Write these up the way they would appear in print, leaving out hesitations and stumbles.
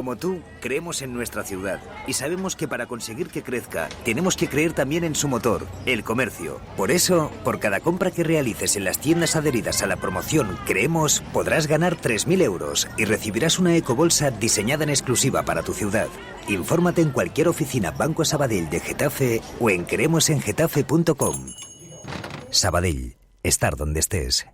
Como tú, creemos en nuestra ciudad y sabemos que para conseguir que crezca, tenemos que creer también en su motor, el comercio. Por eso, por cada compra que realices en las tiendas adheridas a la promoción Creemos, podrás ganar 3.000 euros y recibirás una ecobolsa diseñada en exclusiva para tu ciudad. Infórmate en cualquier oficina Banco Sabadell de Getafe o en creemosengetafe.com. Sabadell, estar donde estés.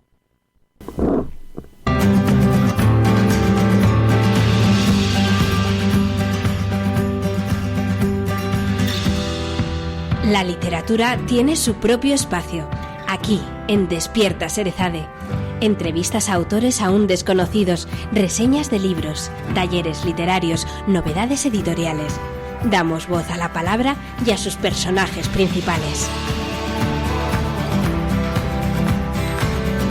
La literatura tiene su propio espacio, aquí, en Despierta Serezade. Entrevistas a autores aún desconocidos, reseñas de libros, talleres literarios, novedades editoriales. Damos voz a la palabra y a sus personajes principales.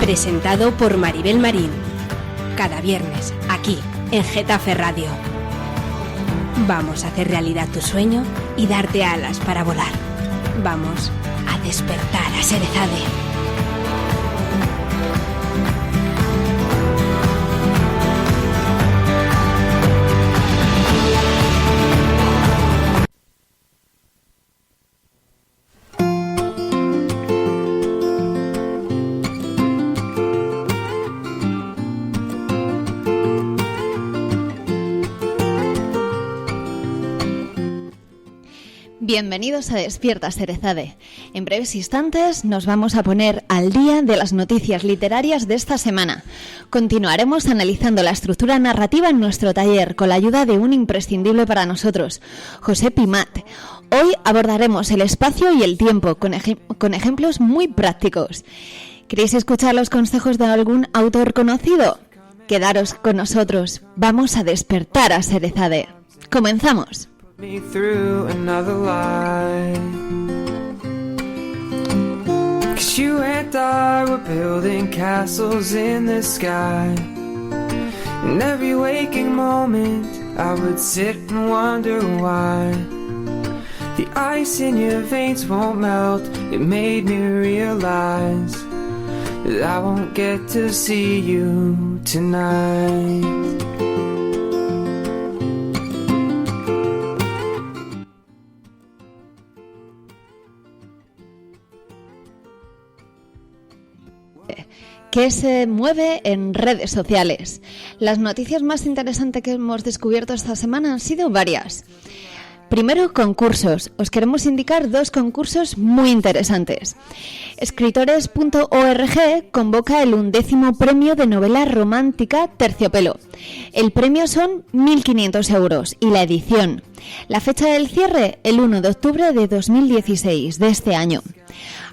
Presentado por Maribel Marín. Cada viernes, aquí, en Getafe Radio. Vamos a hacer realidad tu sueño y darte alas para volar. Vamos a despertar a Serezade. Bienvenidos a Despierta Serezade. En breves instantes nos vamos a poner al día de las noticias literarias de esta semana. Continuaremos analizando la estructura narrativa en nuestro taller con la ayuda de un imprescindible para nosotros, José Pimat. Hoy abordaremos el espacio y el tiempo con ejemplos muy prácticos. ¿Queréis escuchar los consejos de algún autor conocido? Quedaros con nosotros. Vamos a despertar a Serezade. ¡Comenzamos! Me through another lie, 'cause you and I were building castles in the sky. In every waking moment I would sit and wonder why the ice in your veins won't melt. It made me realize that I won't get to see you tonight. ¿Qué se mueve en redes sociales? Las noticias más interesantes que hemos descubierto esta semana han sido varias. Primero, concursos. Os queremos indicar dos concursos muy interesantes. Escritores.org convoca el 11º premio de novela romántica Terciopelo. El premio son 1.500 euros y la edición. La fecha del cierre, el 1 de octubre de 2016, de este año.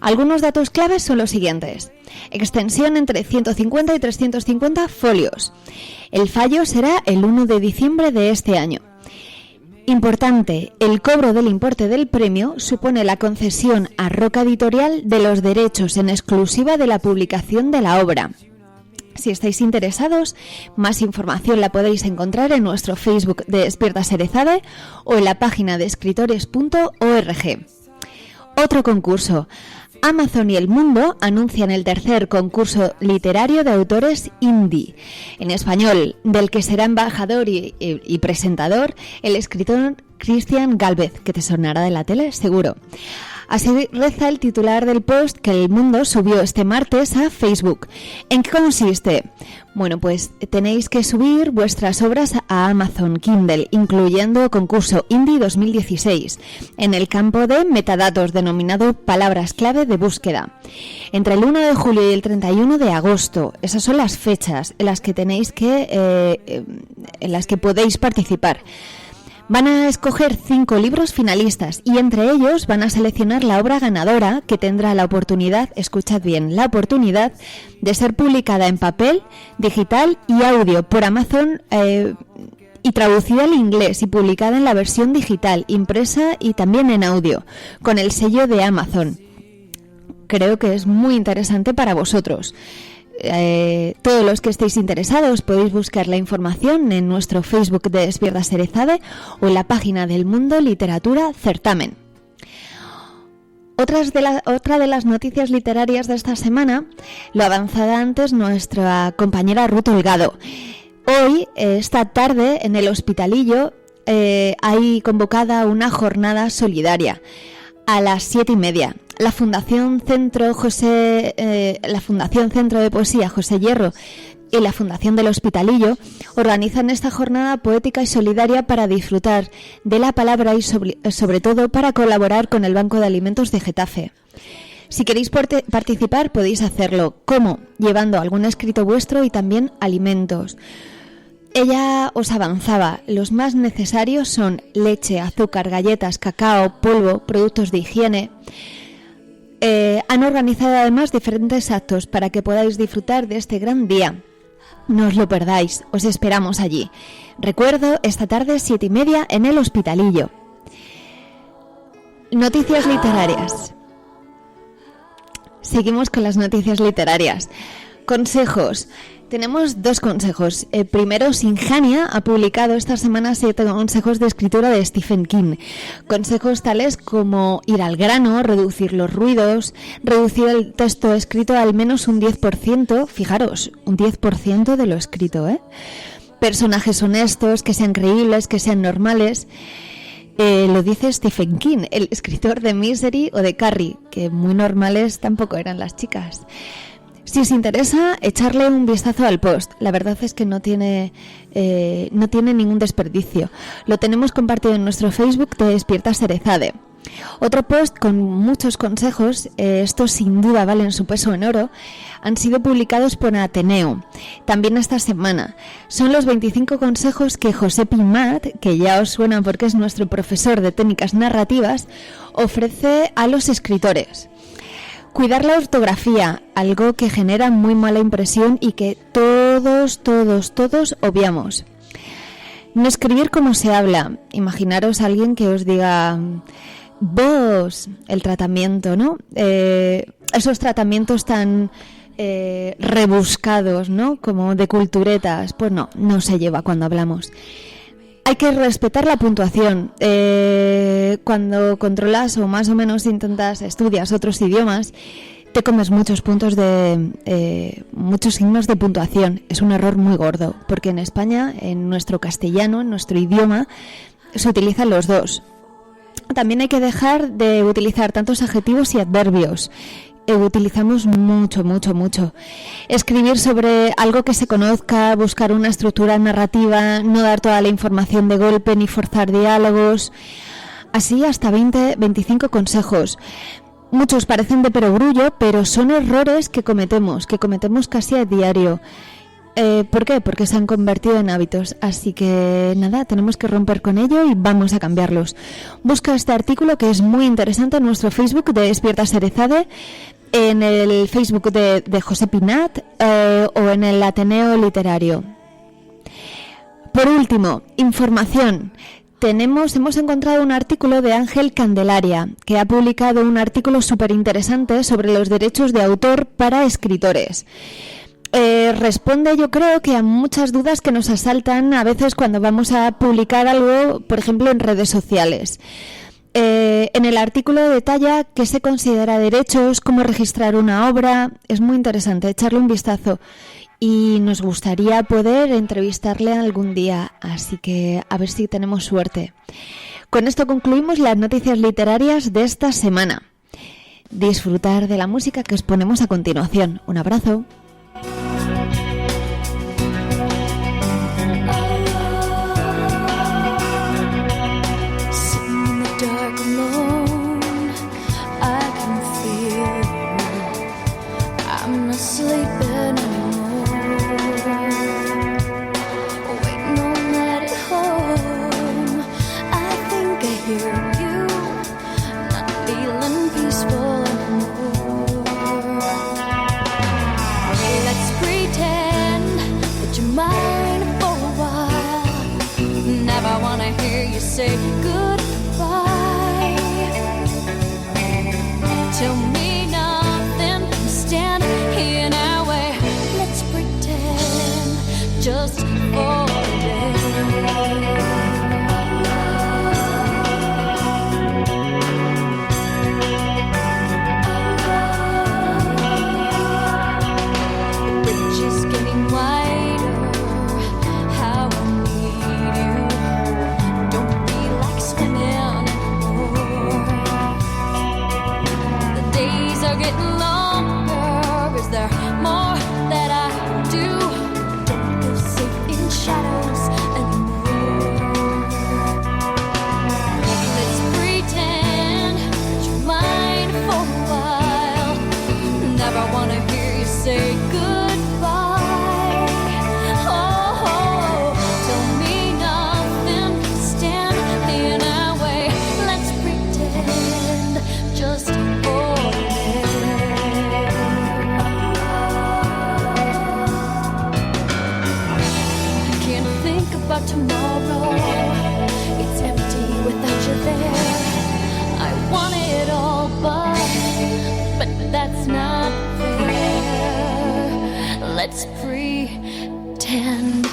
Algunos datos claves son los siguientes. Extensión entre 150 y 350 folios. El fallo será el 1 de diciembre de este año. Importante, el cobro del importe del premio supone la concesión a Roca Editorial de los derechos en exclusiva de la publicación de la obra. Si estáis interesados, más información la podéis encontrar en nuestro Facebook de Despierta Serezade o en la página de escritores.org. Otro concurso. Amazon y El Mundo anuncian el tercer concurso literario de autores indie en español, del que será embajador y presentador el escritor Cristian Gálvez, que te sonará de la tele, seguro. Así reza el titular del post que El Mundo subió este martes a Facebook. ¿En qué consiste? Bueno, pues tenéis que subir vuestras obras a Amazon Kindle, incluyendo concurso Indie 2016, en el campo de metadatos denominado palabras clave de búsqueda. Entre el 1 de julio y el 31 de agosto, esas son las fechas en las que podéis participar. Van a escoger 5 libros finalistas y entre ellos van a seleccionar la obra ganadora que tendrá la oportunidad, escuchad bien, la oportunidad de ser publicada en papel, digital y audio por Amazon y traducida al inglés y publicada en la versión digital, impresa y también en audio, con el sello de Amazon. Creo que es muy interesante para vosotros. Todos los que estéis interesados podéis buscar la información en nuestro Facebook de Despierta Serezade o en la página del Mundo Literatura Certamen. Otra de las noticias literarias de esta semana lo avanzaba antes nuestra compañera Ruth Holgado. Hoy, esta tarde, en el Hospitalillo, hay convocada una jornada solidaria a las 7:30. La Fundación Centro de Poesía José Hierro y la Fundación del Hospitalillo organizan esta jornada poética y solidaria para disfrutar de la palabra y sobre todo para colaborar con el Banco de Alimentos de Getafe. Si queréis participar podéis hacerlo. ¿Cómo? Llevando algún escrito vuestro y también alimentos. Ella os avanzaba, los más necesarios son leche, azúcar, galletas, cacao, polvo, productos de higiene. Han organizado además diferentes actos para que podáis disfrutar de este gran día. No os lo perdáis, os esperamos allí. Recuerdo, esta tarde 7:30 en el Hospitalillo. Noticias literarias. Seguimos con las noticias literarias. Consejos. Tenemos 2 consejos. Primero, Sinjania ha publicado esta semana 7 consejos de escritura de Stephen King. Consejos tales como ir al grano, reducir los ruidos, reducir el texto escrito al menos un 10%. Fijaros, un 10% de lo escrito, ¿eh? Personajes honestos, que sean creíbles, que sean normales. Lo dice Stephen King, el escritor de Misery o de Carrie, que muy normales tampoco eran las chicas. Si os interesa, echarle un vistazo al post. La verdad es que no tiene ningún desperdicio. Lo tenemos compartido en nuestro Facebook de Despierta Serezade. Otro post con muchos consejos, estos sin duda valen su peso en oro, han sido publicados por Ateneo, también esta semana. Son los 25 consejos que José Pimat, que ya os suena porque es nuestro profesor de técnicas narrativas, ofrece a los escritores. Cuidar la ortografía, algo que genera muy mala impresión y que todos obviamos. No escribir como se habla. Imaginaros a alguien que os diga vos, el tratamiento, ¿no? Esos tratamientos tan rebuscados, ¿no? Como de culturetas. Pues no se lleva cuando hablamos. Hay que respetar la puntuación. Cuando controlas o más o menos estudias otros idiomas, te comes muchos puntos muchos signos de puntuación. Es un error muy gordo, porque en España, en nuestro castellano, en nuestro idioma, se utilizan los 2. También hay que dejar de utilizar tantos adjetivos y adverbios. Utilizamos mucho. Escribir sobre algo que se conozca, buscar una estructura narrativa, no dar toda la información de golpe ni forzar diálogos. Así hasta 25 consejos. Muchos parecen de perogrullo, pero son errores que cometemos casi a diario. ¿Por qué? Porque se han convertido en hábitos. Así que nada, tenemos que romper con ello y vamos a cambiarlos. Busca este artículo que es muy interesante en nuestro Facebook de Despierta Serezade, en el Facebook de José Pinat o en el Ateneo Literario. Por último, información. Hemos encontrado un artículo de Ángel Candelaria, que ha publicado un artículo súper interesante sobre los derechos de autor para escritores. Responde, yo creo, que a muchas dudas que nos asaltan a veces cuando vamos a publicar algo, por ejemplo, en redes sociales. En el artículo detalla qué se considera derechos, cómo registrar una obra. Es muy interesante, echarle un vistazo. Y nos gustaría poder entrevistarle algún día, así que a ver si tenemos suerte. Con esto concluimos las noticias literarias de esta semana. Disfrutar de la música que os ponemos a continuación. Un abrazo. Say goodbye. Tell me nothing, stand in our way. Let's pretend just for a day. The bridge is getting wider. about tomorrow. It's empty without you there. I want it all, but that's not fair. Let's pretend.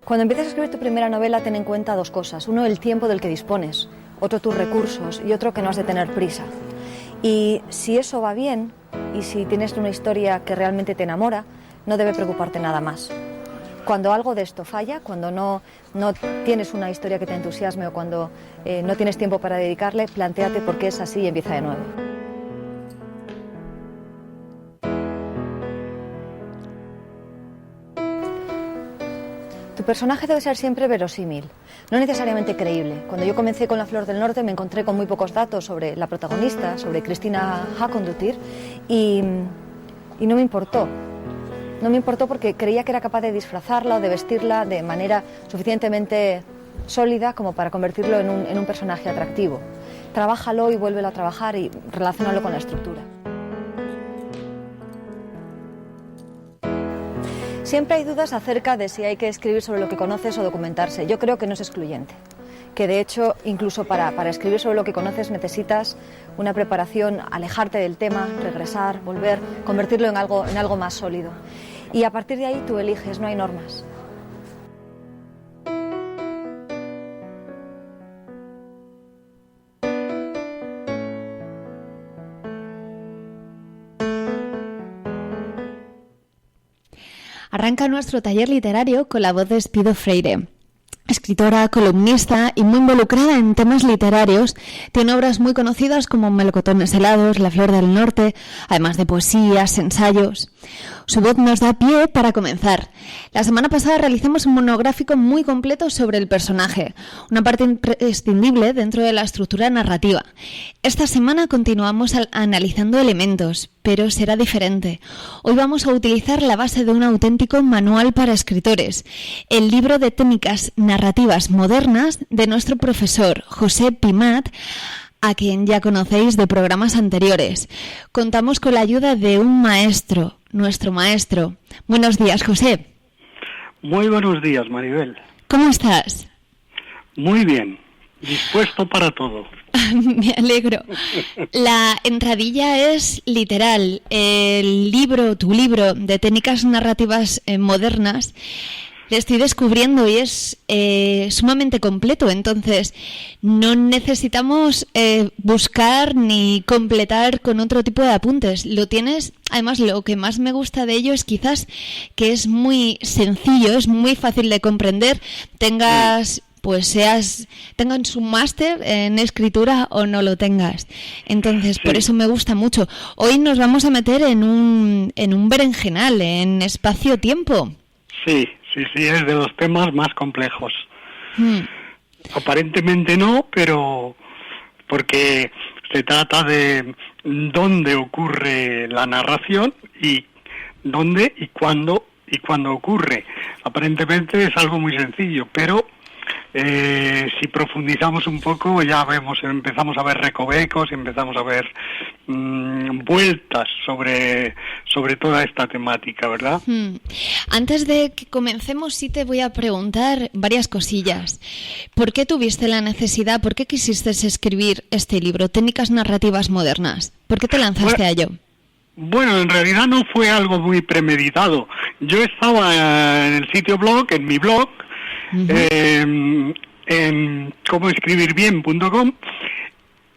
Cuando empiezas a escribir tu primera novela, ten en cuenta dos cosas. Uno, el tiempo del que dispones. Otro, tus recursos. Y otro, que no has de tener prisa. Y si eso va bien, y si tienes una historia que realmente te enamora, no debe preocuparte nada más. Cuando algo de esto falla, cuando no tienes una historia que te entusiasme o cuando no tienes tiempo para dedicarle, plantéate por qué es así y empieza de nuevo. Tu personaje debe ser siempre verosímil, no necesariamente creíble. Cuando yo comencé con La Flor del Norte me encontré con muy pocos datos sobre la protagonista, sobre Christina Hakondutir, y no me importó. No me importó porque creía que era capaz de disfrazarla o de vestirla de manera suficientemente sólida como para convertirlo en un personaje atractivo. Trabájalo y vuélvelo a trabajar y relaciónalo con la estructura. Siempre hay dudas acerca de si hay que escribir sobre lo que conoces o documentarse. Yo creo que no es excluyente, que de hecho incluso para escribir sobre lo que conoces necesitas una preparación, alejarte del tema, regresar, volver, convertirlo en algo más sólido. Y a partir de ahí tú eliges, no hay normas. Arranca nuestro taller literario con la voz de Espido Freire. Escritora, columnista y muy involucrada en temas literarios, tiene obras muy conocidas como Melocotones helados, La Flor del Norte, además de poesías, ensayos. Su voz nos da pie para comenzar. La semana pasada realizamos un monográfico muy completo sobre el personaje, una parte imprescindible dentro de la estructura narrativa. Esta semana continuamos analizando elementos, pero será diferente. Hoy vamos a utilizar la base de un auténtico manual para escritores, el libro de técnicas narrativas modernas de nuestro profesor José Pimat, a quien ya conocéis de programas anteriores. Contamos con la ayuda de un maestro, nuestro maestro. Buenos días, José. Muy buenos días, Maribel. ¿Cómo estás? Muy bien, dispuesto para todo. Me alegro. La entradilla es literal. Tu libro de técnicas narrativas modernas, le estoy descubriendo y es sumamente completo. Entonces, no necesitamos buscar ni completar con otro tipo de apuntes. Lo tienes. Además, lo que más me gusta de ello es quizás que es muy sencillo, es muy fácil de comprender. Tengas un máster en escritura o no lo tengas. Entonces, por eso me gusta mucho. Hoy nos vamos a meter en un berenjenal, en espacio-tiempo. Sí, es de los temas más complejos. Aparentemente no, pero porque se trata de dónde ocurre la narración y dónde y cuándo ocurre. Aparentemente es algo muy sencillo, pero si profundizamos un poco ya empezamos a ver recovecos, empezamos a ver vueltas sobre toda esta temática, ¿verdad? Antes de que comencemos, sí te voy a preguntar varias cosillas. ¿Por qué tuviste la necesidad, por qué quisiste escribir este libro, Técnicas narrativas modernas? ¿Por qué te lanzaste a ello? Bueno, en realidad no fue algo muy premeditado. Yo estaba en el sitio blog, en mi blog, en comoescribirbien.com,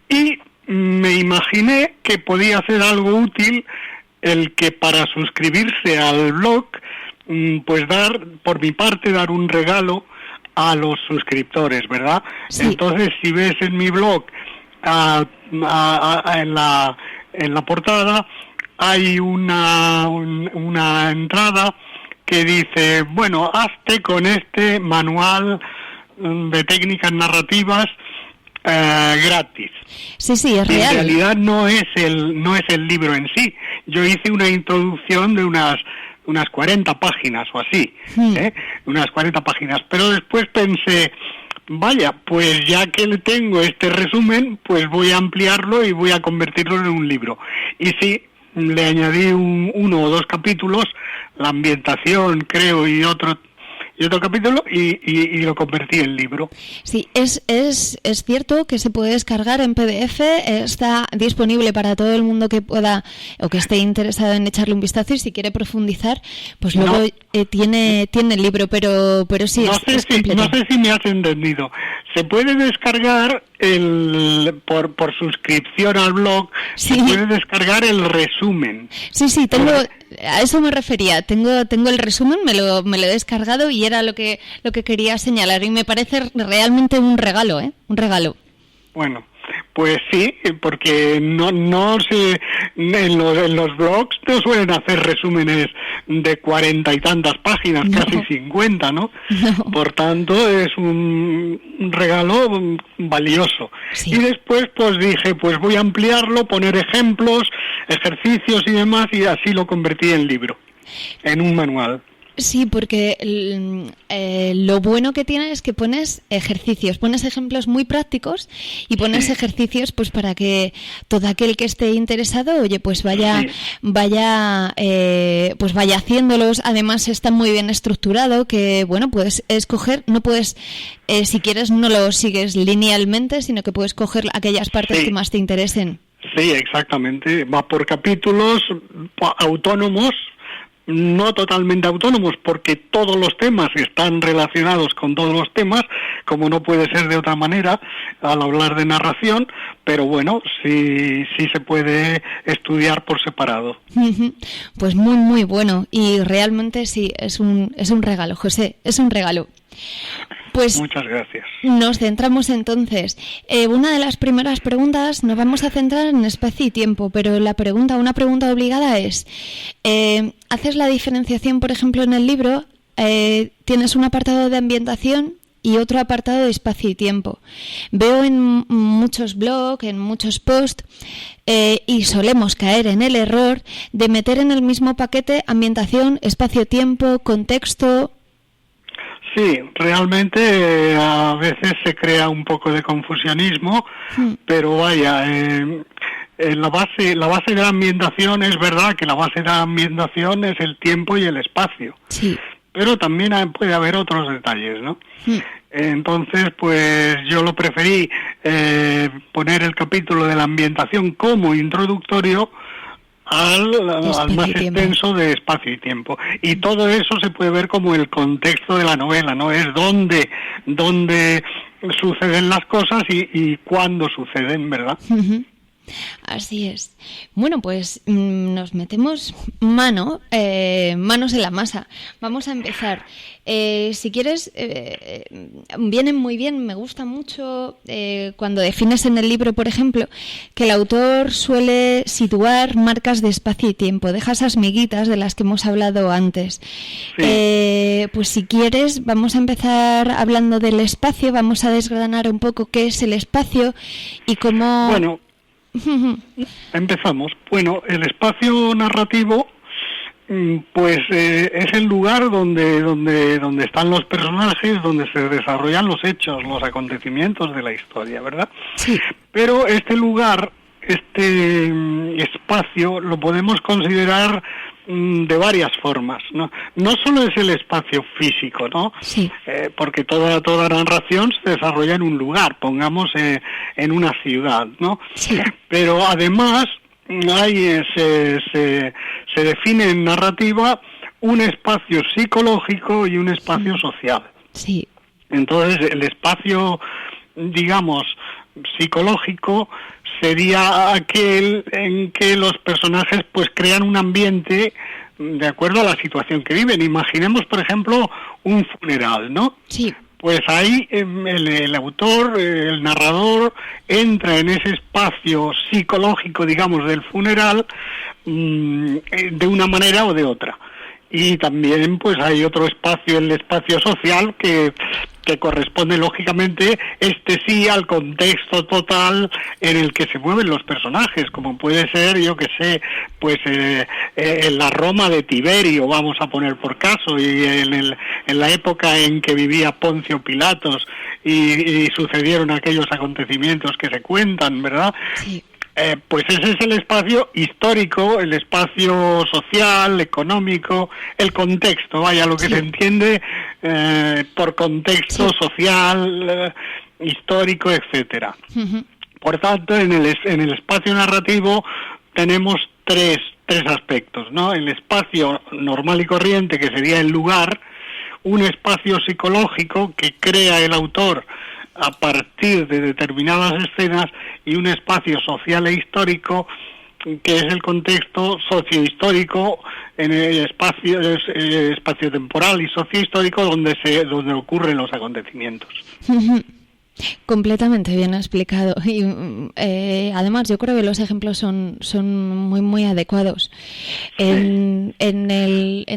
y me imaginé que podía ser algo útil el que para suscribirse al blog, pues por mi parte, dar un regalo a los suscriptores, ¿verdad? Sí. Entonces, si ves en mi blog, en la portada, hay una entrada que dice, bueno, hazte con este manual de técnicas narrativas gratis. Sí, es real. En realidad no es el libro en sí. Yo hice una introducción de unas 40 páginas o así, unas 40 páginas, pero después pensé, vaya, pues ya que le tengo este resumen, pues voy a ampliarlo y voy a convertirlo en un libro. Y sí, le añadí uno o dos capítulos, la ambientación, creo, y otro capítulo, y lo convertí en libro. Sí, es cierto que se puede descargar en PDF, está disponible para todo el mundo que pueda o que esté interesado en echarle un vistazo, y si quiere profundizar, pues luego tiene el libro, pero sí, es completo. No sé si me has entendido. Se puede descargar por suscripción al blog, se puede descargar el resumen. Sí, a eso me refería. Tengo el resumen, me lo he descargado y era lo que quería señalar, y me parece realmente un regalo, un regalo. Bueno, pues sí, porque no sé, en los blogs no suelen hacer resúmenes de 40 y tantas páginas, casi 50, ¿no? Por tanto, es un regalo valioso. Sí. Y después, pues dije, pues voy a ampliarlo, poner ejemplos, ejercicios y demás, y así lo convertí en libro, en un manual. Sí, porque lo bueno que tiene es que pones ejercicios, pones ejemplos muy prácticos y pones ejercicios pues para que todo aquel que esté interesado, oye, pues vaya haciéndolos. Además está muy bien estructurado, que bueno, puedes escoger, no puedes, si quieres no lo sigues linealmente, sino que puedes coger aquellas partes que más te interesen. Sí, exactamente. Va por capítulos autónomos. No totalmente autónomos, porque todos los temas están relacionados con todos los temas, como no puede ser de otra manera al hablar de narración, pero bueno, sí se puede estudiar por separado. Pues muy, muy bueno, y realmente sí, es un regalo, José, es un regalo. Pues muchas gracias. Nos centramos entonces. Una de las primeras preguntas, nos vamos a centrar en espacio y tiempo, pero una pregunta obligada es, ¿haces la diferenciación, por ejemplo, en el libro? Tienes un apartado de ambientación y otro apartado de espacio y tiempo. Veo en muchos blogs, en muchos posts, y solemos caer en el error de meter en el mismo paquete ambientación, espacio-tiempo, contexto. Sí, realmente a veces se crea un poco de confusionismo, pero vaya, la base de la ambientación, es verdad que la base de la ambientación es el tiempo y el espacio, pero también puede haber otros detalles, ¿no? Entonces, pues yo lo preferí poner el capítulo de la ambientación como introductorio al más extenso de espacio y tiempo, y todo eso se puede ver como el contexto de la novela, ¿no? Es donde suceden las cosas y cuándo suceden, ¿verdad? Así es. Bueno, pues nos metemos manos en la masa. Vamos a empezar. Si quieres, viene muy bien, me gusta mucho cuando defines en el libro, por ejemplo, que el autor suele situar marcas de espacio y tiempo, deja esas miguitas de las que hemos hablado antes. Pues si quieres, vamos a empezar hablando del espacio, vamos a desgranar un poco qué es el espacio y cómo... Bueno, empezamos. Bueno, el espacio narrativo Pues es el lugar donde están los personajes, donde se desarrollan los hechos, los acontecimientos de la historia, ¿verdad? Sí. Pero este lugar, este espacio, lo podemos considerar de varias formas, ¿no? No solo es el espacio físico, ¿no? Sí. Porque toda narración se desarrolla en un lugar, pongamos en una ciudad, ¿no? Sí. Pero además se define en narrativa un espacio psicológico y un espacio social. Sí. Entonces, el espacio, digamos, psicológico sería aquel en que los personajes pues crean un ambiente de acuerdo a la situación que viven. Imaginemos, por ejemplo, un funeral, ¿no? Sí. Pues ahí el autor, el narrador, entra en ese espacio psicológico, digamos, del funeral, de una manera o de otra. Y también pues hay otro espacio, el espacio social, que corresponde lógicamente sí al contexto total en el que se mueven los personajes, como puede ser, yo que sé, pues en la Roma de Tiberio, vamos a poner por caso, y en la época en que vivía Poncio Pilatos y sucedieron aquellos acontecimientos que se cuentan, ¿verdad? Sí. Pues ese es el espacio histórico, el espacio social, económico, el contexto, vaya, lo que se entiende por contexto social, histórico, etcétera. Uh-huh. Por tanto, en el espacio narrativo tenemos tres aspectos, ¿no? El espacio normal y corriente, que sería el lugar, un espacio psicológico que crea el autor a partir de determinadas escenas, y un espacio social e histórico que es el contexto sociohistórico, en el espacio temporal y sociohistórico donde ocurren los acontecimientos. Completamente bien explicado, y además yo creo que los ejemplos son muy muy adecuados. En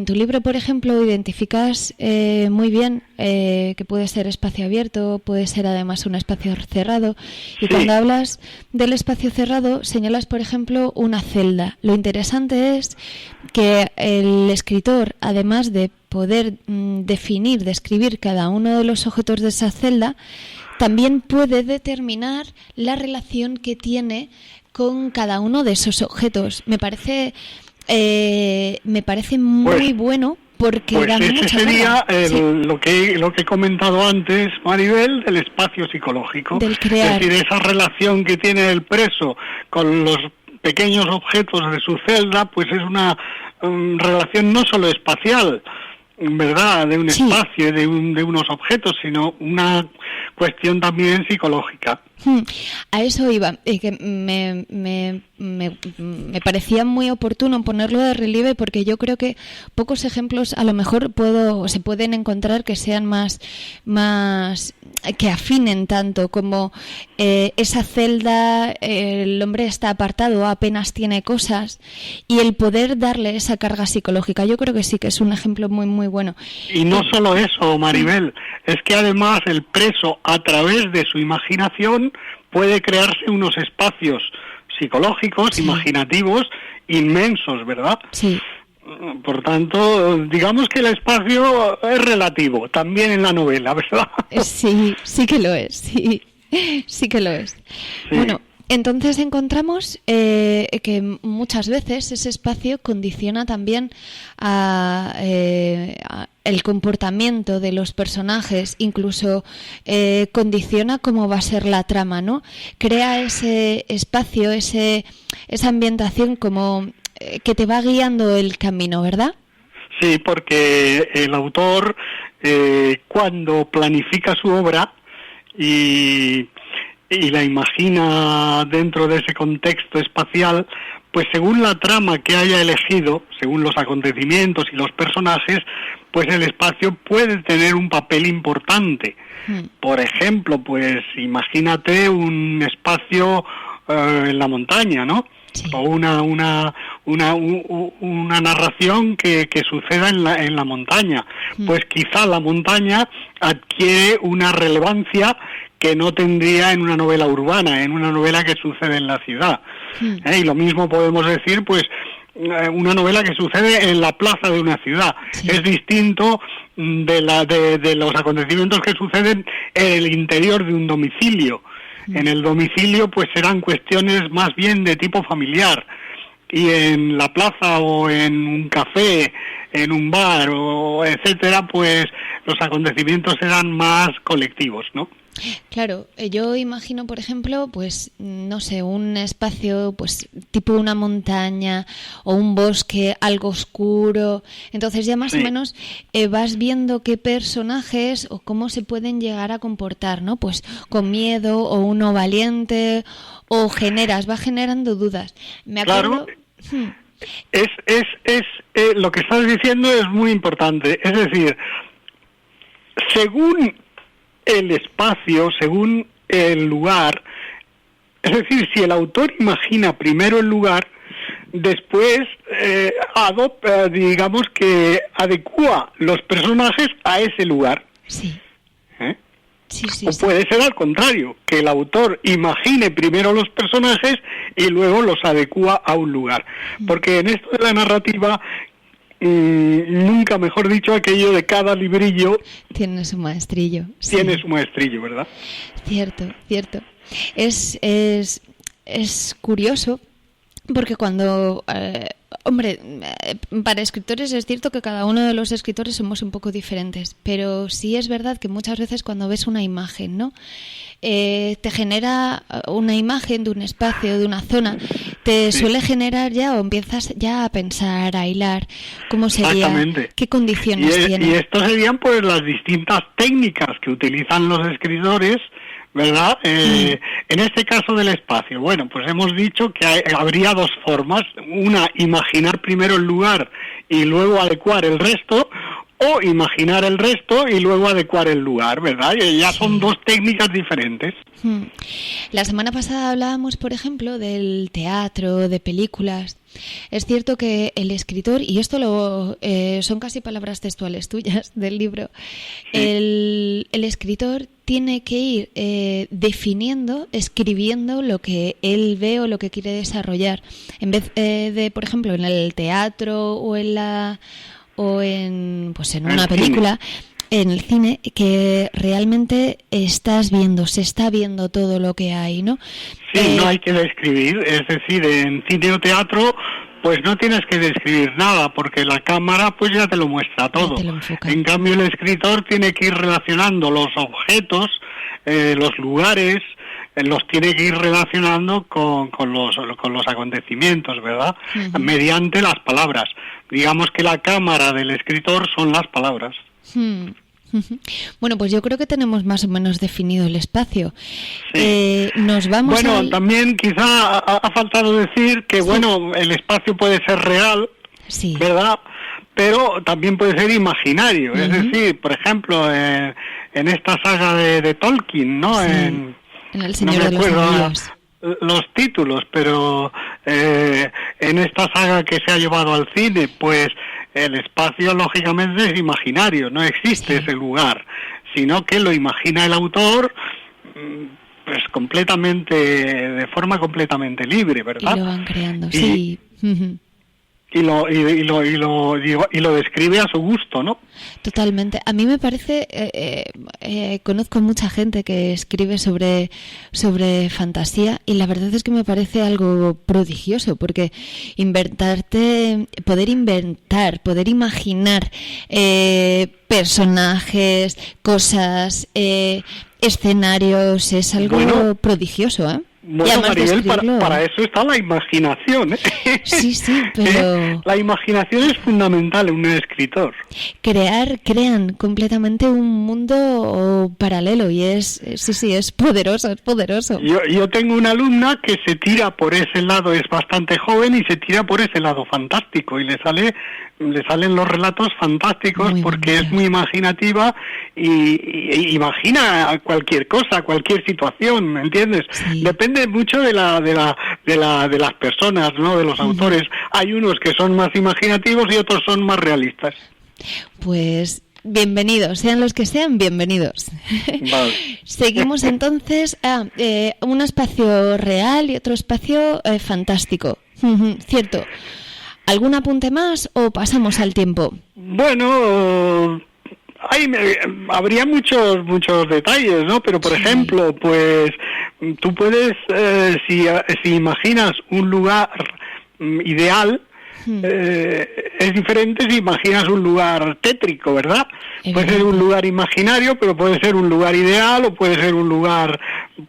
tu libro, por ejemplo, identificas muy bien que puede ser espacio abierto, puede ser además un espacio cerrado, y cuando hablas del espacio cerrado señalas, por ejemplo, una celda. Lo interesante es que el escritor, además de poder describir cada uno de los objetos de esa celda, también puede determinar la relación que tiene con cada uno de esos objetos. Me parece muy bueno, porque pues da ese mucha sería carga. lo que he comentado antes, Maribel, del espacio psicológico. Del crear. Es decir, esa relación que tiene el preso con los pequeños objetos de su celda, pues es una relación no solo espacial, ¿verdad?, de un espacio, de unos objetos, sino una cuestión también psicológica. A eso iba, que me parecía muy oportuno ponerlo de relieve, porque yo creo que pocos ejemplos a lo mejor se pueden encontrar que sean más que afinen tanto como esa celda, el hombre está apartado, apenas tiene cosas, y el poder darle esa carga psicológica. Yo creo que sí que es un ejemplo muy muy bueno. Y no solo eso, Maribel, es que además el preso, a través de su imaginación, puede crearse unos espacios psicológicos, imaginativos, inmensos, ¿verdad? Sí. Por tanto, digamos que el espacio es relativo, también en la novela, ¿verdad? Sí que lo es, sí que lo es. Sí. Bueno, entonces encontramos que muchas veces ese espacio condiciona también el comportamiento de los personajes, incluso condiciona cómo va a ser la trama, ¿no? Crea ese espacio, esa ambientación como que te va guiando el camino, ¿verdad? Sí, porque el autor, cuando planifica su obra y la imagina dentro de ese contexto espacial, pues según la trama que haya elegido, según los acontecimientos y los personajes, pues el espacio puede tener un papel importante. Por ejemplo, pues imagínate un espacio en la montaña, ¿no? Sí. O una narración que suceda en la montaña. Pues quizá la montaña adquiere una relevancia que no tendría en una novela urbana, en una novela que sucede en la ciudad. Y lo mismo podemos decir, pues, una novela que sucede en la plaza de una ciudad. Sí. Es distinto de los acontecimientos que suceden en el interior de un domicilio. En el domicilio pues serán cuestiones más bien de tipo familiar, y en la plaza o en un café, en un bar o etcétera, pues los acontecimientos serán más colectivos, ¿no? Claro, yo imagino, por ejemplo, pues no sé, un espacio pues tipo una montaña o un bosque algo oscuro. Entonces ya más o menos vas viendo qué personajes o cómo se pueden llegar a comportar, ¿no? Pues con miedo o uno valiente, o va generando dudas. Me acuerdo... Claro. Lo que estás diciendo es muy importante. Es decir, según el espacio, según el lugar, es decir, si el autor imagina primero el lugar, después adopta, digamos que adecúa los personajes a ese lugar. Sí. O puede ser al contrario, que el autor imagine primero los personajes y luego los adecúa a un lugar. Porque en esto de la narrativa, nunca mejor dicho, aquello de cada librillo tiene su maestrillo. Tiene su maestrillo, ¿verdad? Cierto. Es curioso porque cuando... para escritores es cierto que cada uno de los escritores somos un poco diferentes, pero sí es verdad que muchas veces cuando ves una imagen, ¿no? Te genera una imagen de un espacio, de una zona, te suele generar ya, o empiezas ya a pensar, a hilar cómo sería, qué condiciones tiene. Y esto serían pues las distintas técnicas que utilizan los escritores, ¿verdad? En este caso del espacio, bueno, pues hemos dicho que habría dos formas: una, imaginar primero el lugar y luego adecuar el resto, o imaginar el resto y luego adecuar el lugar, ¿verdad? Y ya son dos técnicas diferentes. La semana pasada hablábamos, por ejemplo, del teatro, de películas. Es cierto que el escritor, y esto son casi palabras textuales tuyas del libro, el escritor tiene que ir definiendo, escribiendo lo que él ve o lo que quiere desarrollar. En vez de, por ejemplo, en el teatro o en una película, en el cine, que realmente se está viendo todo lo que hay, ¿no? Sí, no hay que describir, es decir, en cine o teatro pues no tienes que describir nada, porque la cámara pues ya te lo muestra todo. En cambio el escritor tiene que ir relacionando los objetos, los lugares, los tiene que ir relacionando con los acontecimientos, ¿verdad? Uh-huh. Mediante las palabras. Digamos que la cámara del escritor son las palabras. Uh-huh. Bueno, pues yo creo que tenemos más o menos definido el espacio. Sí. Nos vamos también quizá ha faltado decir que, el espacio puede ser real, ¿verdad? Pero también puede ser imaginario. Uh-huh. Es decir, por ejemplo, en esta saga de Tolkien, ¿no? Sí. En El Señor de los Anillos. Los títulos, pero en esta saga que se ha llevado al cine, pues el espacio lógicamente es imaginario, no existe ese lugar, sino que lo imagina el autor pues de forma completamente libre, ¿verdad? Y lo van creando, sí. Y lo describe a su gusto, ¿no? Totalmente. A mí me parece, conozco mucha gente que escribe sobre fantasía, y la verdad es que me parece algo prodigioso, porque poder imaginar personajes, cosas, escenarios, es algo prodigioso, ¿eh? Bueno, Maribel, para eso está la imaginación, ¿eh? Sí, pero... La imaginación es fundamental en un escritor. Crean completamente un mundo paralelo, y es poderoso, es poderoso. Yo tengo una alumna que se tira por ese lado, es bastante joven, y se tira por ese lado fantástico, y le salen los relatos fantásticos, porque es muy imaginativa y imagina cualquier cosa, cualquier situación, ¿me entiendes? Sí. Depende mucho de las personas, ¿no? De los autores. Hay unos que son más imaginativos y otros son más realistas. Pues bienvenidos, sean los que sean, bienvenidos. Vale. Seguimos entonces a un espacio real y otro espacio fantástico. Cierto. ¿Algún apunte más o pasamos al tiempo? Bueno, habría muchos detalles, ¿no? Pero, por ejemplo, pues tú puedes, si imaginas un lugar ideal, es diferente si imaginas un lugar tétrico, ¿verdad? Puede ser un lugar imaginario, pero puede ser un lugar ideal o puede ser un lugar,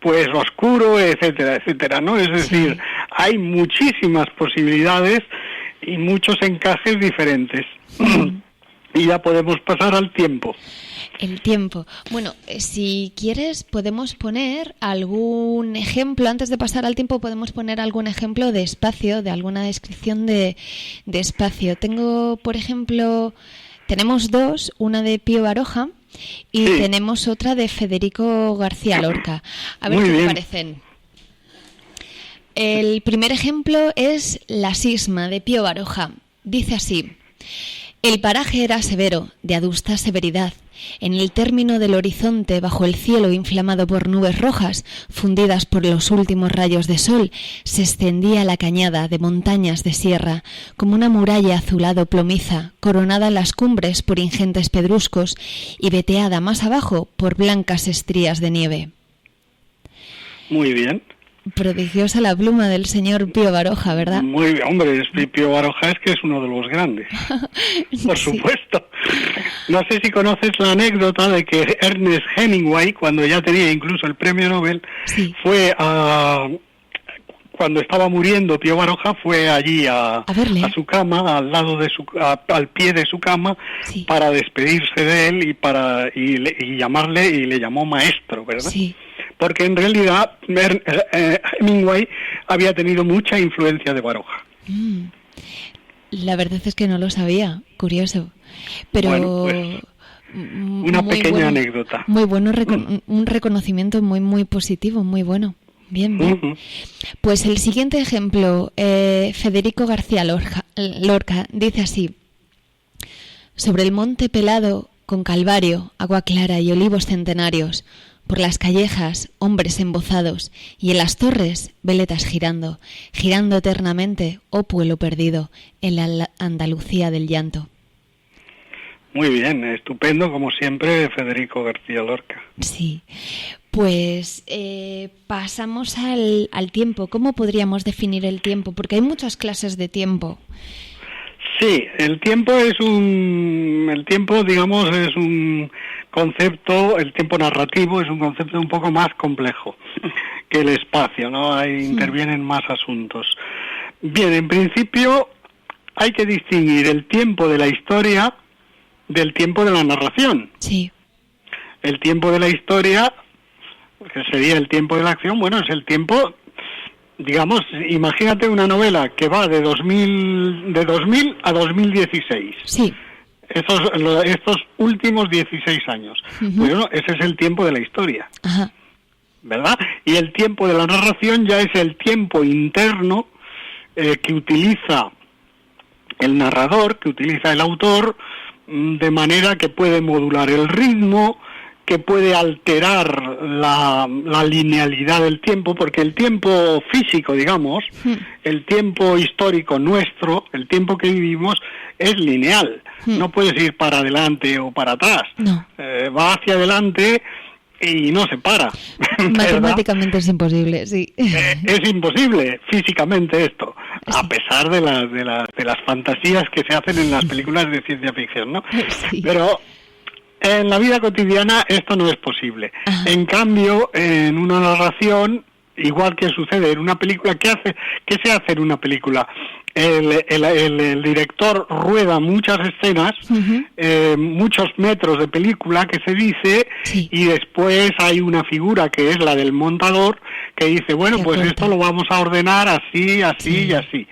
pues, oscuro, etcétera, etcétera, ¿no? Es decir, hay muchísimas posibilidades y muchos encajes diferentes. Y ya podemos pasar al tiempo. El tiempo. Bueno, si quieres podemos poner algún ejemplo, antes de pasar al tiempo podemos poner algún ejemplo de espacio, de alguna descripción de espacio. Tengo, por ejemplo, tenemos dos, una de Pío Baroja y tenemos otra de Federico García Lorca. A ver qué te parecen. El primer ejemplo es La Sisma, de Pío Baroja. Dice así: el paraje era severo, de adusta severidad. En el término del horizonte, bajo el cielo inflamado por nubes rojas, fundidas por los últimos rayos de sol, se extendía la cañada de montañas de sierra, como una muralla azulado plomiza, coronada en las cumbres por ingentes pedruscos y veteada más abajo por blancas estrías de nieve. Muy bien. Prodigiosa la pluma del señor Pío Baroja, ¿verdad? Muy bien, hombre, Pío Baroja es que es uno de los grandes, por supuesto. No sé si conoces la anécdota de que Ernest Hemingway, cuando ya tenía incluso el premio Nobel, fue cuando estaba muriendo Pío Baroja, fue allí a su cama, al lado de al pie de su cama, para despedirse de él y llamarle, y le llamó maestro, ¿verdad? Sí. Porque en realidad Hemingway había tenido mucha influencia de Baroja. La verdad es que no lo sabía, curioso. Pero bueno, pues, una pequeña anécdota. Muy bueno, un reconocimiento muy positivo, muy bueno. Bien. Pues el siguiente ejemplo, Federico García Lorca, dice así: sobre el monte pelado, con calvario, agua clara y olivos centenarios, por las callejas, hombres embozados, y en las torres, veletas girando eternamente, oh pueblo perdido, en la Andalucía del llanto. Muy bien, estupendo, como siempre, Federico García Lorca. Sí, pues pasamos al tiempo. ¿Cómo podríamos definir el tiempo? Porque hay muchas clases de tiempo. Sí, el tiempo, digamos, es un concepto, el tiempo narrativo es un concepto un poco más complejo que el espacio, ¿no? Ahí intervienen más asuntos. Bien, en principio hay que distinguir el tiempo de la historia del tiempo de la narración. Sí. El tiempo de la historia, que sería el tiempo de la acción, bueno, es el tiempo, digamos, imagínate una novela que va de 2000 a 2016. Sí. Estos últimos 16 años. Bueno, ese es el tiempo de la historia. Ajá. ¿Verdad? Y el tiempo de la narración ya es el tiempo interno que utiliza el narrador, que utiliza el autor, de manera que puede modular el ritmo, que puede alterar la linealidad del tiempo, porque el tiempo físico, digamos, el tiempo histórico nuestro, el tiempo que vivimos, es lineal. No puedes ir para adelante o para atrás. No. Va hacia adelante y no se para. Matemáticamente es imposible, sí. Es imposible físicamente esto, a pesar de las fantasías que se hacen en las películas de ciencia ficción, ¿no? Sí. Pero en la vida cotidiana esto no es posible. Ajá. En cambio, en una narración, igual que sucede en una película, ¿qué se hace en una película? El director rueda muchas escenas, muchos metros de película que se dice, y después hay una figura que es la del montador que dice, bueno, pues esto lo vamos a ordenar así y así.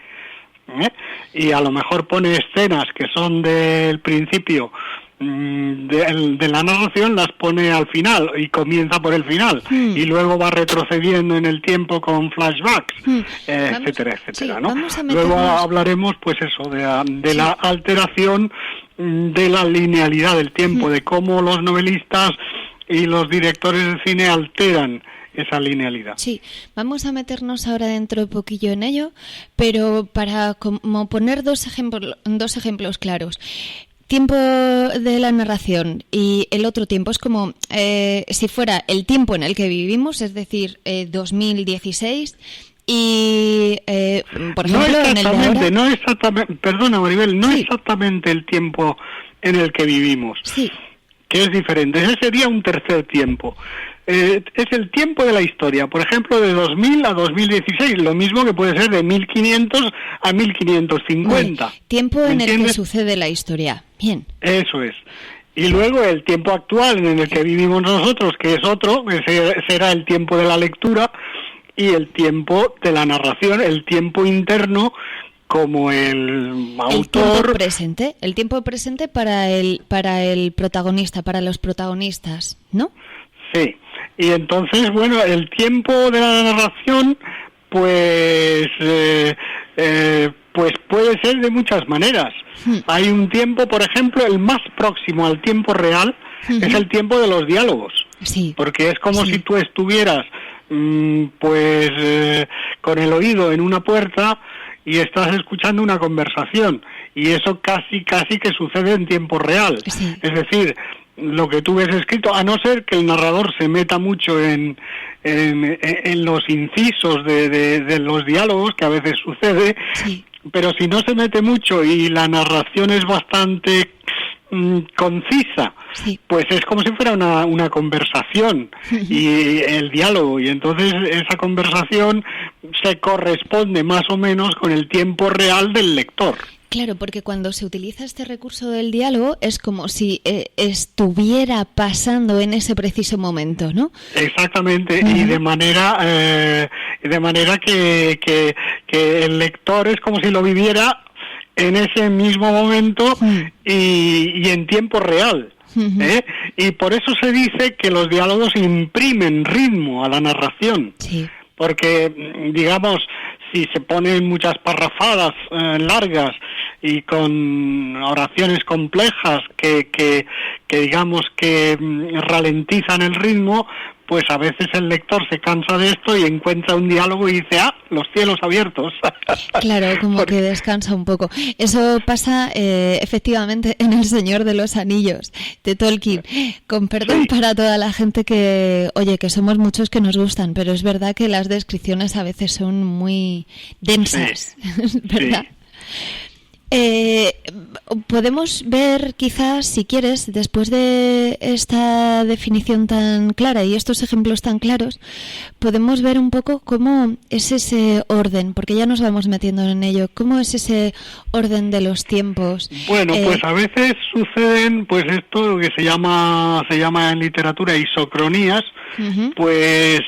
Y a lo mejor pone escenas que son del principio de la narración, las pone al final y comienza por el final y luego va retrocediendo en el tiempo con flashbacks, etcétera, ¿no? Luego hablaremos, pues eso, de la alteración de la linealidad del tiempo, de cómo los novelistas y los directores de cine alteran esa linealidad. Sí, vamos a meternos ahora dentro de poquillo en ello, pero para como poner dos ejemplos claros. Tiempo de la narración y el otro tiempo es como si fuera el tiempo en el que vivimos, es decir, 2016 y, por ejemplo, en el de ahora... No exactamente, perdona Maribel, no exactamente el tiempo en el que vivimos, que es diferente. Ese sería un tercer tiempo. Es el tiempo de la historia, por ejemplo, de 2000 a 2016, lo mismo que puede ser de 1500 a 1550. Vale. Tiempo en el que sucede la historia. Bien. Eso es. Y luego el tiempo actual en el que vivimos nosotros, que es otro, que será el tiempo de la lectura y el tiempo de la narración, el tiempo interno como el autor. El tiempo presente para el protagonista, para los protagonistas, ¿no? Sí. Y entonces, bueno, el tiempo de la narración, pues puede ser de muchas maneras. Hay un tiempo, por ejemplo, el más próximo al tiempo real es el tiempo de los diálogos. Sí. Porque es como si tú estuvieras, con el oído en una puerta y estás escuchando una conversación. Y eso casi que sucede en tiempo real. Sí. Es decir, lo que tú ves escrito, a no ser que el narrador se meta mucho en los incisos de los diálogos, que a veces sucede, pero si no se mete mucho y la narración es bastante concisa, pues es como si fuera una conversación y el diálogo, y entonces esa conversación se corresponde más o menos con el tiempo real del lector. Claro, porque cuando se utiliza este recurso del diálogo es como si estuviera pasando en ese preciso momento, ¿no? Exactamente, y de manera que el lector es como si lo viviera en ese mismo momento y en tiempo real. Y por eso se dice que los diálogos imprimen ritmo a la narración. Sí. Porque, digamos, si se ponen muchas parrafadas largas y con oraciones complejas que digamos que ralentizan el ritmo, pues a veces el lector se cansa de esto y encuentra un diálogo y dice, los cielos abiertos. Claro, como que descansa un poco. Eso pasa efectivamente en El Señor de los Anillos, de Tolkien. Con perdón para toda la gente que somos muchos que nos gustan, pero es verdad que las descripciones a veces son muy densas, ¿verdad? Podemos ver quizás, si quieres, después de esta definición tan clara y estos ejemplos tan claros, podemos ver un poco cómo es ese orden, porque ya nos vamos metiendo en ello, cómo es ese orden de los tiempos. Bueno, pues a veces suceden pues esto que se llama en literatura isocronías, pues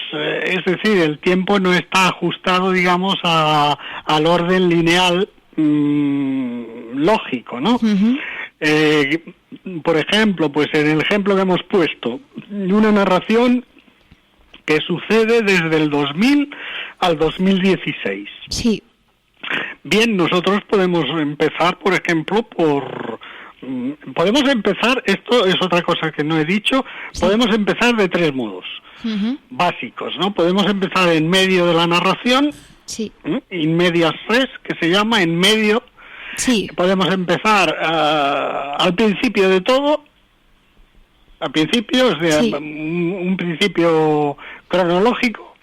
es decir, el tiempo no está ajustado, digamos, al orden lineal lógico, ¿no? Por ejemplo, pues en el ejemplo que hemos puesto, una narración que sucede desde el 2000 al 2016. Sí. Bien, nosotros podemos empezar, por ejemplo, esto es otra cosa que no he dicho, podemos empezar de tres modos básicos, ¿no? Podemos empezar en medio de la narración, in medias res, que se llama, en medio. Sí. Podemos empezar al principio de todo, al principio, o sea, un principio cronológico,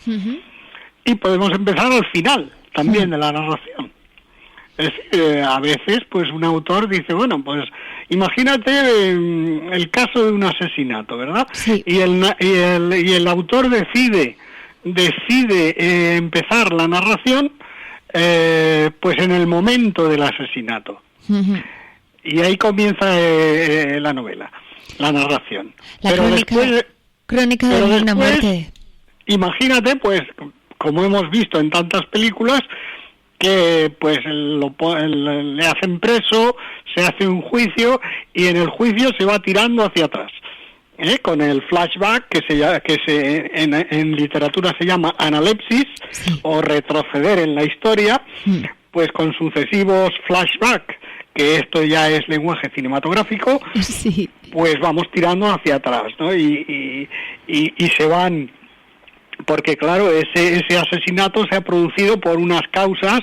y podemos empezar al final también de la narración. Es decir, a veces pues un autor dice, bueno, pues imagínate el caso de un asesinato, ¿verdad? Sí. Y el autor decide empezar la narración pues en el momento del asesinato. Y ahí comienza la novela, la narración. Crónica de una muerte. Imagínate, pues, como hemos visto en tantas películas, que pues le hacen preso, se hace un juicio y en el juicio se va tirando hacia atrás. Con el flashback que en literatura se llama analepsis, o retroceder en la historia, pues con sucesivos flashbacks, que esto ya es lenguaje cinematográfico, pues vamos tirando hacia atrás, ¿no? Y se van porque claro, ese asesinato se ha producido por unas causas,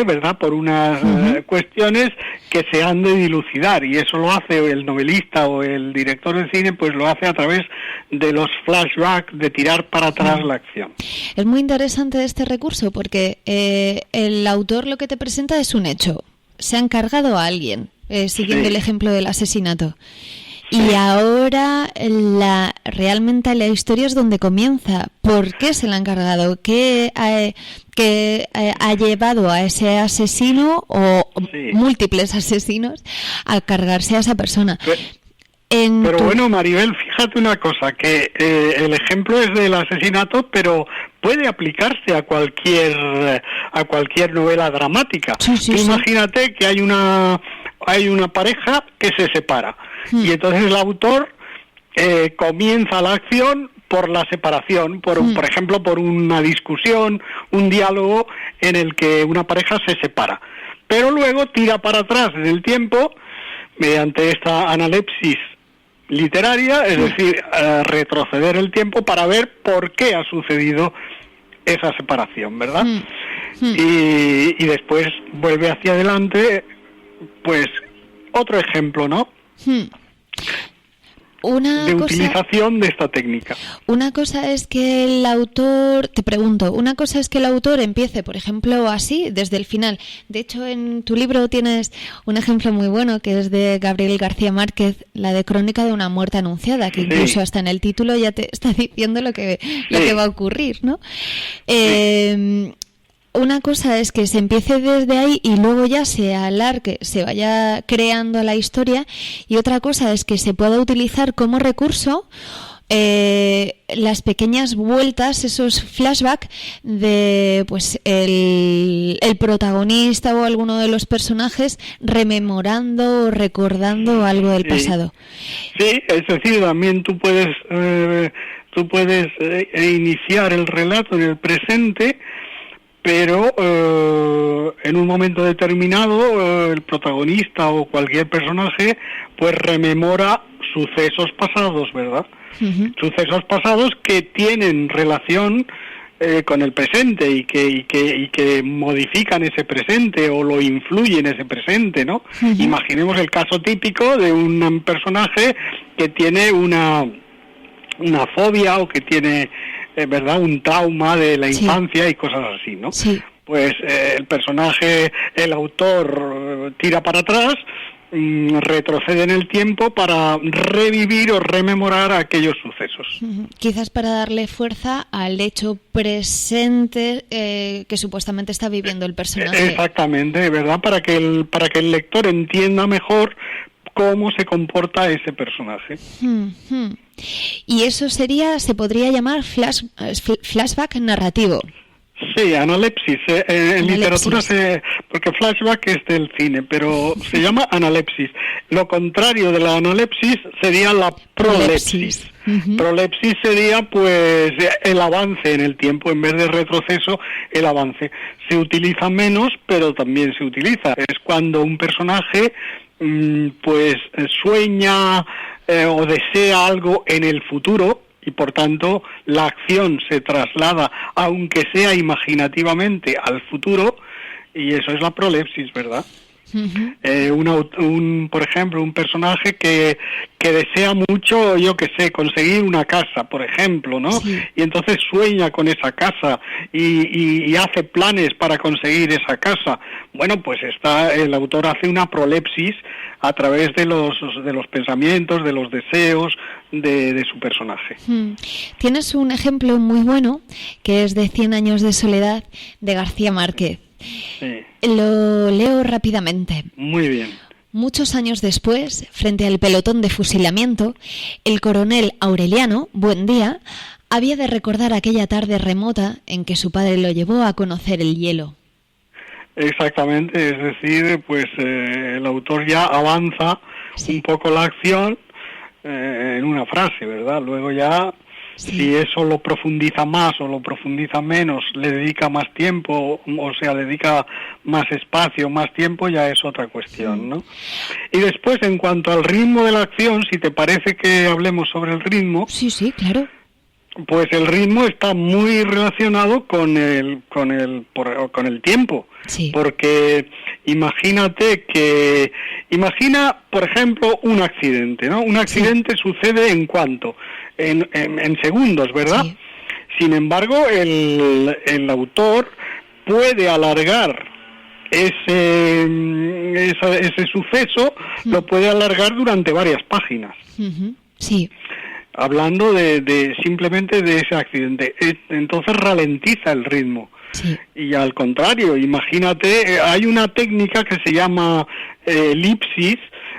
¿verdad? Por unas cuestiones que se han de dilucidar, y eso lo hace el novelista o el director de cine, pues lo hace a través de los flashbacks, de tirar para atrás la acción. Es muy interesante este recurso porque el autor lo que te presenta es un hecho. Se han cargado a alguien, siguiendo el ejemplo del asesinato. Y ahora realmente la historia es donde comienza. ¿Por qué se la han cargado? ¿Qué ha llevado a ese asesino o múltiples asesinos a cargarse a esa persona? Pero bueno, Maribel, fíjate una cosa, que el ejemplo es del asesinato, pero puede aplicarse a cualquier novela dramática. Imagínate que hay una pareja que se separa, y entonces el autor comienza la acción por la separación, por ejemplo, por una discusión, un diálogo en el que una pareja se separa. Pero luego tira para atrás en el tiempo, mediante esta analepsis literaria, es decir, retroceder el tiempo para ver por qué ha sucedido esa separación, ¿verdad? Y después vuelve hacia adelante, pues otro ejemplo, ¿no? Utilización de esta técnica. Una cosa es que el autor, te pregunto, una cosa es que el autor empiece, por ejemplo, así, desde el final. De hecho, en tu libro tienes un ejemplo muy bueno, que es de Gabriel García Márquez, la de Crónica de una muerte anunciada, que incluso hasta en el título ya te está diciendo lo que va a ocurrir, ¿no? Una cosa es que se empiece desde ahí y luego ya se alargue, se vaya creando la historia, y otra cosa es que se pueda utilizar como recurso las pequeñas vueltas, esos flashbacks de pues el protagonista o alguno de los personajes rememorando o recordando algo del pasado. Sí, es decir, también tú puedes iniciar el relato en el presente, pero en un momento determinado el protagonista o cualquier personaje pues rememora sucesos pasados, ¿verdad? Sucesos pasados que tienen relación con el presente y que modifican ese presente o lo influyen ese presente, ¿no? Imaginemos el caso típico de un personaje que tiene una fobia o que tiene ¿verdad? Un trauma de la infancia y cosas así, ¿no? Pues el personaje, el autor tira para atrás, retrocede en el tiempo para revivir o rememorar aquellos sucesos. Quizás para darle fuerza al hecho presente que supuestamente está viviendo el personaje. Exactamente, ¿verdad? Para que el lector entienda mejor cómo se comporta ese personaje. Y eso se podría llamar flashback narrativo. Sí, analepsis. En literatura porque flashback es del cine, pero se llama analepsis. Lo contrario de la analepsis sería la prolepsis. Prolepsis sería pues el avance en el tiempo, en vez de retroceso, el avance. Se utiliza menos, pero también se utiliza. Es cuando un personaje pues sueña o desea algo en el futuro, y por tanto la acción se traslada, aunque sea imaginativamente, al futuro, y eso es la prolepsis, ¿verdad? Por ejemplo, un personaje que desea mucho, yo que sé, conseguir una casa, por ejemplo, ¿no? Y entonces sueña con esa casa y hace planes para conseguir esa casa. Bueno, pues el autor hace una prolepsis a través de los pensamientos, de los deseos de su personaje. Tienes un ejemplo muy bueno, que es de 100 años de soledad, de García Márquez. Lo leo rápidamente. Muy bien. Muchos años después, frente al pelotón de fusilamiento, el coronel Aureliano Buendía había de recordar aquella tarde remota en que su padre lo llevó a conocer el hielo. Exactamente, es decir, pues el autor ya avanza un poco la acción en una frase, ¿verdad? Luego ya, si eso lo profundiza más o lo profundiza menos, le dedica más tiempo, o sea, dedica más espacio, más tiempo, ya es otra cuestión, ¿no? Y después, en cuanto al ritmo de la acción, si te parece que hablemos sobre el ritmo... Sí, claro. Pues el ritmo está muy relacionado con el tiempo. Sí. Porque imagina, por ejemplo, un accidente, ¿no? Un accidente sucede ¿en cuánto? En segundos, ¿verdad? Sí. Sin embargo, el autor puede alargar ese suceso, lo puede alargar durante varias páginas. Ujú. Sí. Hablando de simplemente de ese accidente. Entonces ralentiza el ritmo. Sí. Y al contrario, imagínate, hay una técnica que se llama elipsis.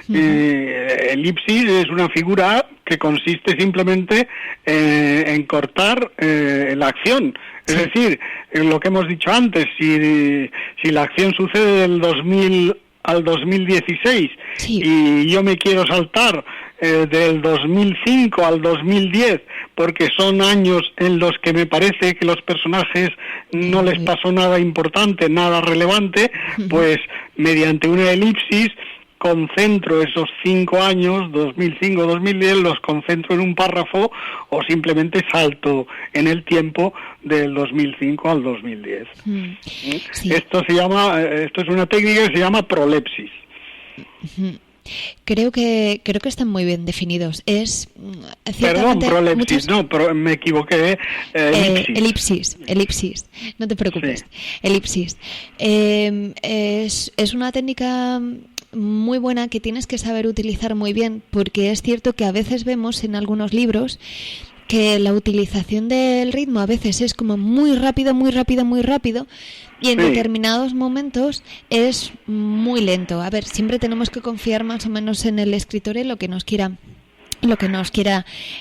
Elipsis es una figura que consiste simplemente en cortar la acción. Es decir, lo que hemos dicho antes, si la acción sucede del 2000 al 2016 sí. y yo me quiero saltar del 2005 al 2010 porque son años en los que me parece que los personajes no les pasó nada importante, nada relevante, pues mediante una elipsis concentro esos 5 años, 2005-2010, los concentro en un párrafo o simplemente salto en el tiempo del 2005 al 2010. Sí. Esto es una técnica que se llama prolepsis. Creo que están muy bien definidos. Es Perdón, prolepsis, me equivoqué. Elipsis. No te preocupes. Sí. Elipsis. Es una técnica muy buena que tienes que saber utilizar muy bien, porque es cierto que a veces vemos en algunos libros que la utilización del ritmo a veces es como muy rápido y en determinados momentos es muy lento. A ver, siempre tenemos que confiar más o menos en el escritor, en lo que nos quiera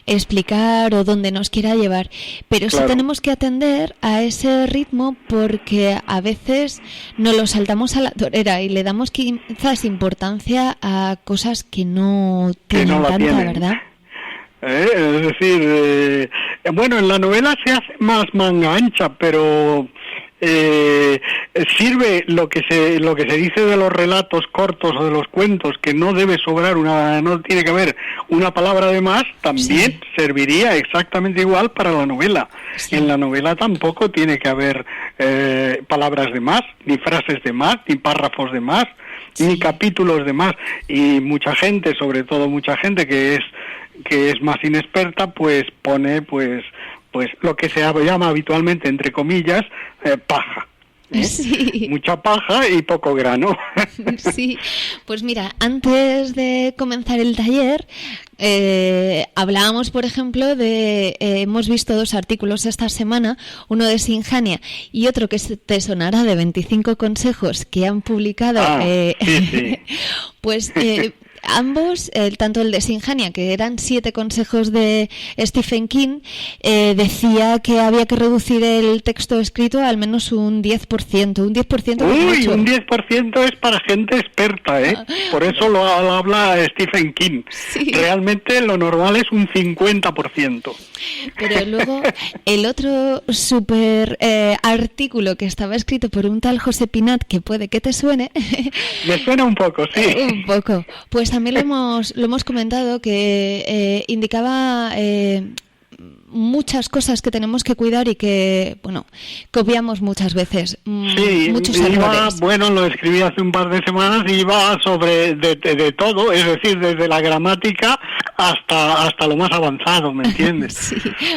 explicar o donde nos quiera llevar, pero sí tenemos que atender a ese ritmo, porque a veces nos lo saltamos a la torera y le damos quizás importancia a cosas que no tienen tanta, ¿verdad? Es decir, bueno, en la novela se hace más manga ancha, pero sirve lo que se dice de los relatos cortos o de los cuentos, que no debe sobrar no tiene que haber una palabra de más, también serviría exactamente igual para la novela. En la novela tampoco tiene que haber palabras de más, ni frases de más, ni párrafos de más, ni capítulos de más. Y mucha gente, sobre todo mucha gente que es más inexperta, pues pone pues lo que se llama habitualmente, entre comillas, paja. Sí. Mucha paja y poco grano. Sí, pues mira, antes de comenzar el taller hablábamos, por ejemplo, hemos visto 2 artículos esta semana, uno de Sinjania y otro que te sonará, de 25 consejos que han publicado. Sí. Pues ambos, tanto el de Sinjania, que eran 7 consejos de Stephen King, decía que había que reducir el texto escrito a al menos un 10%. Un 10%. Uy, un 10% es para gente experta, ¿eh? Por eso lo habla Stephen King. Sí. Realmente lo normal es un 50%. Pero luego el otro súper artículo que estaba escrito por un tal José Pinat, que puede que te suene. Me suena un poco, sí. Un poco. Pues también lo hemos comentado, que indicaba muchas cosas que tenemos que cuidar y que, bueno, copiamos muchas veces. Muchos errores. Bueno, lo escribí hace un par de semanas y iba sobre de todo, es decir, desde la gramática hasta lo más avanzado, ¿me entiendes? Sí,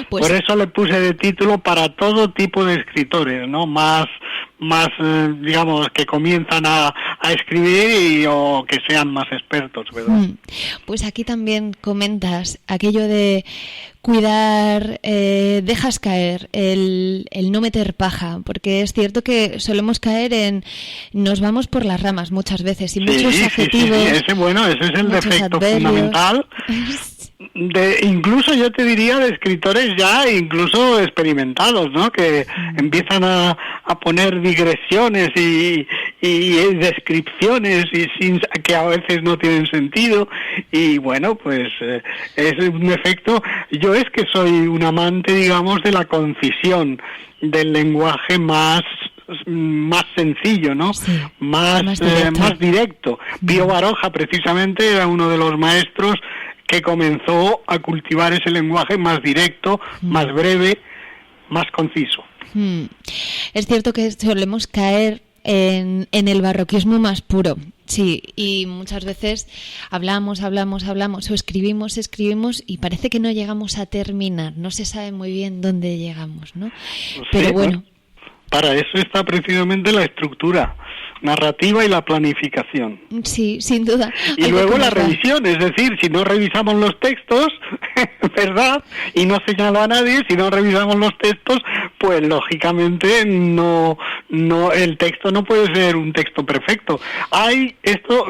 pues... Por eso le puse de título para todo tipo de escritores, ¿no? Más digamos, que comienzan a escribir o que sean más expertos, ¿verdad? Pues aquí también comentas aquello de cuidar, dejas caer el no meter paja, porque es cierto que solemos caer nos vamos por las ramas muchas veces, y muchos adjetivos. Sí. Ese es el defecto fundamental. Incluso yo te diría de escritores ya incluso experimentados, ¿no? Que empiezan a poner digresiones y descripciones que a veces no tienen sentido, y bueno, pues es un efecto. Yo es que soy un amante, digamos, de la concisión, del lenguaje más sencillo, ¿no? Sí, más directo. Pío Baroja, precisamente, era uno de los maestros que comenzó a cultivar ese lenguaje más directo, más breve, más conciso. Es cierto que solemos caer en el barroquismo más puro, sí, y muchas veces hablamos o escribimos y parece que no llegamos a terminar, no se sabe muy bien dónde llegamos, ¿no? Pero bueno. Para eso está precisamente la estructura narrativa y la planificación. Sí, sin duda. Y luego la revisión, es decir, si no revisamos los textos, ¿verdad? Y no señalo a nadie, si no revisamos los textos, pues lógicamente no el texto no puede ser un texto perfecto. Esto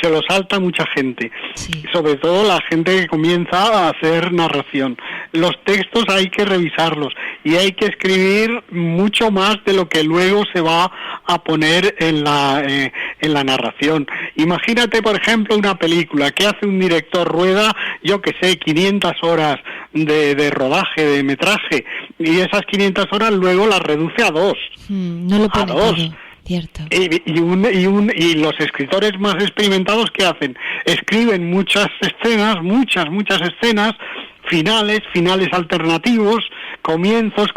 se lo salta mucha gente, sí. Sobre todo la gente que comienza a hacer narración. Los textos hay que revisarlos y hay que escribir mucho más de lo que luego se va a poner en la narración. Imagínate, por ejemplo, una película que hace un director, rueda, 500 horas de rodaje, de metraje, y esas 500 horas luego las reduce a 2. No lo pone todo, cierto. Y los escritores más experimentados, ¿qué hacen? Escriben muchas escenas, finales alternativos, comienzos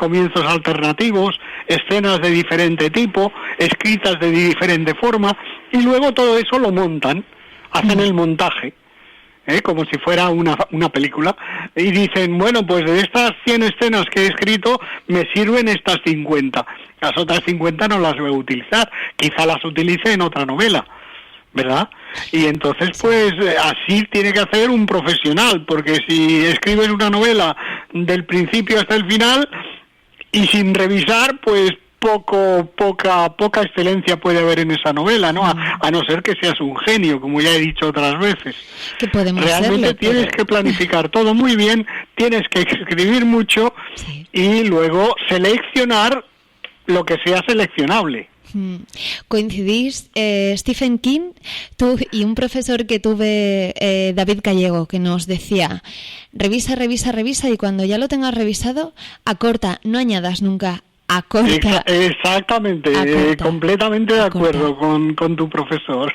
alternativos, escenas de diferente tipo, escritas de diferente forma, y luego todo eso lo montan, hacen el montaje, como si fuera una película, y dicen, bueno, pues de estas 100 escenas que he escrito, me sirven estas 50, las otras 50 no las voy a utilizar, quizá las utilice en otra novela, ¿verdad? Y entonces, pues, así tiene que hacer un profesional, porque si escribes una novela del principio hasta el final y sin revisar, pues poca excelencia puede haber en esa novela, ¿no? A no ser que seas un genio, como ya he dicho otras veces. Realmente tienes que planificar todo muy bien, tienes que escribir mucho, sí. Y luego seleccionar lo que sea seleccionable. Coincidís, Stephen King, tú y un profesor que tuve, David Gallego, que nos decía, revisa, y cuando ya lo tengas revisado, acorta, no añadas nunca, acorta. Exactamente, acorta, completamente de acuerdo con tu profesor.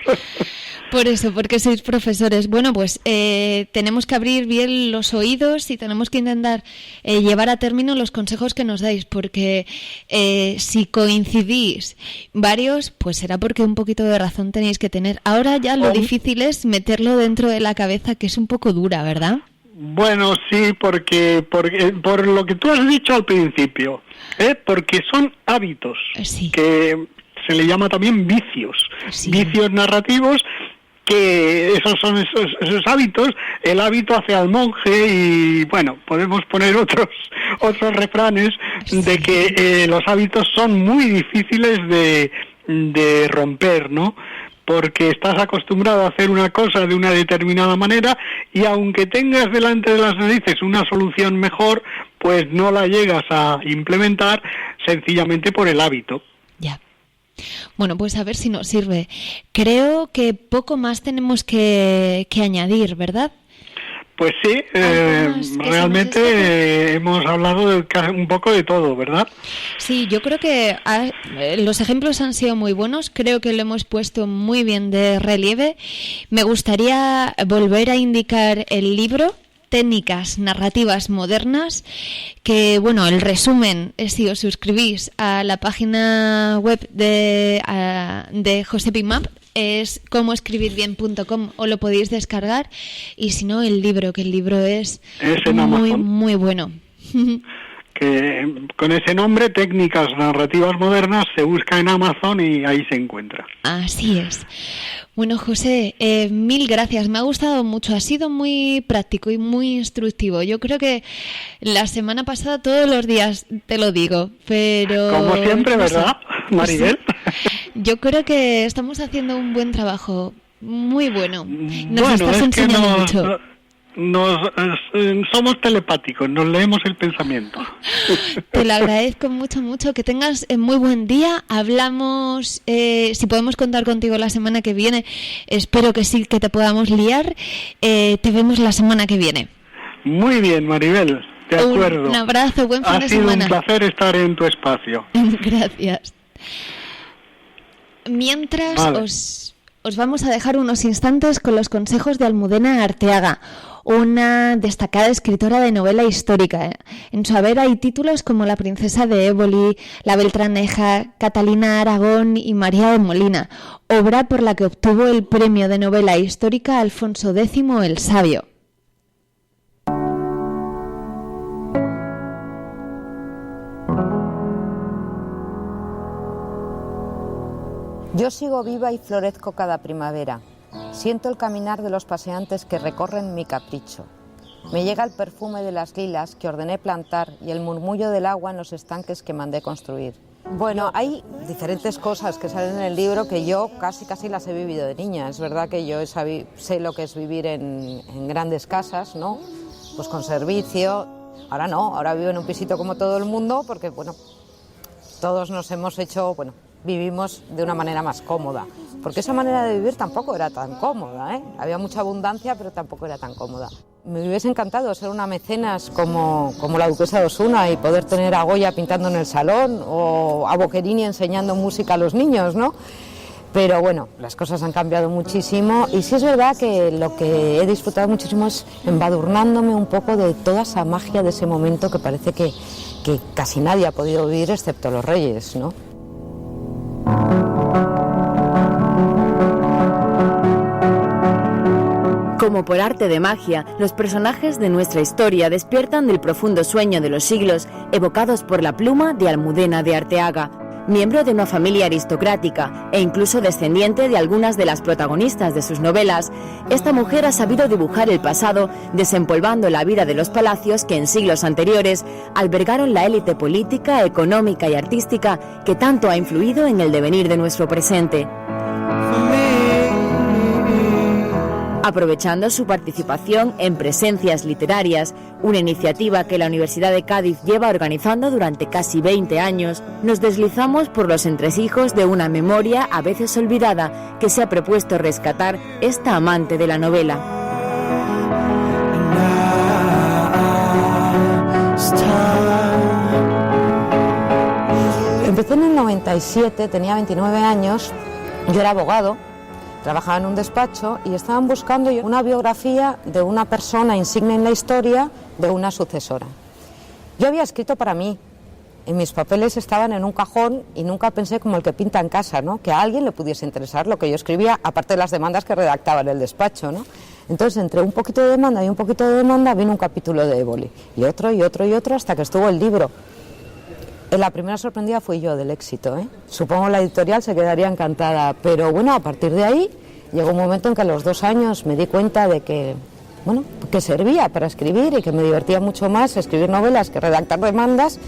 Por eso, porque sois profesores. Bueno, pues tenemos que abrir bien los oídos y tenemos que intentar llevar a término los consejos que nos dais, porque si coincidís varios, pues será porque un poquito de razón tenéis que tener. Ahora ya lo difícil es meterlo dentro de la cabeza, que es un poco dura, ¿verdad? Bueno, sí, porque por lo que tú has dicho al principio, porque son hábitos, sí. Que se le llama también vicios, sí. Vicios narrativos, que esos hábitos, el hábito hace al monje, y bueno, podemos poner otros refranes, sí. De que los hábitos son muy difíciles de romper, ¿no? Porque estás acostumbrado a hacer una cosa de una determinada manera, y aunque tengas delante de las narices una solución mejor, pues no la llegas a implementar sencillamente por el hábito. Ya. Bueno, pues a ver si nos sirve. Creo que poco más tenemos que añadir, ¿verdad? Pues sí, realmente hemos hablado un poco de todo, ¿verdad? Sí, yo creo que los ejemplos han sido muy buenos, creo que lo hemos puesto muy bien de relieve. Me gustaría volver a indicar el libro, Técnicas narrativas modernas, que bueno, el resumen es, si os suscribís a la página web de Josep Imap, es comoescribirbien.com, o lo podéis descargar, y si no, el libro es muy, muy bueno. Que con ese nombre, Técnicas narrativas modernas, se busca en Amazon y ahí se encuentra. Así es. Bueno, José, mil gracias. Me ha gustado mucho. Ha sido muy práctico y muy instructivo. Yo creo que la semana pasada todos los días te lo digo, pero... Como siempre, ¿verdad, Maribel? Sí. Yo creo que estamos haciendo un buen trabajo. Muy bueno. Nos estás enseñando mucho. Somos telepáticos, nos leemos el pensamiento. Te lo agradezco mucho, mucho. Que tengas muy buen día. Hablamos, si podemos contar contigo la semana que viene, espero que sí, que te podamos liar. Te vemos la semana que viene. Muy bien, Maribel, de acuerdo. Un abrazo, buen fin de semana. Ha sido un placer estar en tu espacio. Gracias. Mientras, vale. Os vamos a dejar unos instantes con los consejos de Almudena Arteaga, una destacada escritora de novela histórica. En su haber hay títulos como La princesa de Éboli, La Beltraneja, Catalina Aragón y María de Molina, obra por la que obtuvo el premio de novela histórica Alfonso X el Sabio. Yo sigo viva y florezco cada primavera. Siento el caminar de los paseantes que recorren mi capricho. Me llega el perfume de las lilas que ordené plantar y el murmullo del agua en los estanques que mandé construir. Bueno, hay diferentes cosas que salen en el libro que yo casi las he vivido de niña. Es verdad que yo sé lo que es vivir en grandes casas, ¿no? Pues con servicio. Ahora no, ahora vivo en un pisito como todo el mundo porque, bueno, todos nos hemos hecho, bueno, vivimos de una manera más cómoda, porque esa manera de vivir tampoco era tan cómoda, ¿eh? Había mucha abundancia, pero tampoco era tan cómoda. Me hubiese encantado ser una mecenas como la duquesa de Osuna y poder tener a Goya pintando en el salón o a Boccherini enseñando música a los niños, ¿no? Pero bueno, las cosas han cambiado muchísimo y sí es verdad que lo que he disfrutado muchísimo es embadurnándome un poco de toda esa magia de ese momento que parece que casi nadie ha podido vivir excepto los reyes, ¿no? Como por arte de magia, los personajes de nuestra historia despiertan del profundo sueño de los siglos evocados por la pluma de Almudena de Arteaga, miembro de una familia aristocrática e incluso descendiente de algunas de las protagonistas de sus novelas. Esta mujer ha sabido dibujar el pasado, desempolvando la vida de los palacios que en siglos anteriores albergaron la élite política, económica y artística que tanto ha influido en el devenir de nuestro presente. Aprovechando su participación en Presencias Literarias, una iniciativa que la Universidad de Cádiz lleva organizando durante casi 20 años, nos deslizamos por los entresijos de una memoria a veces olvidada que se ha propuesto rescatar esta amante de la novela. Empecé en el 97, tenía 29 años, yo era abogado. Trabajaba en un despacho y estaban buscando una biografía de una persona insigne en la historia de una sucesora. Yo había escrito para mí, y mis papeles estaban en un cajón y nunca pensé como el que pinta en casa, ¿no? Que a alguien le pudiese interesar lo que yo escribía, aparte de las demandas que redactaba en el despacho, ¿no? Entonces, entre un poquito de demanda y un poquito de demanda, vino un capítulo de Éboli, y otro, y otro, y otro, hasta que estuvo el libro. La primera sorprendida fui yo del éxito, ¿eh? Supongo la editorial se quedaría encantada, pero bueno, a partir de ahí llegó un momento en que a los 2 años me di cuenta de que, bueno, que servía para escribir y que me divertía mucho más escribir novelas que redactar demandas,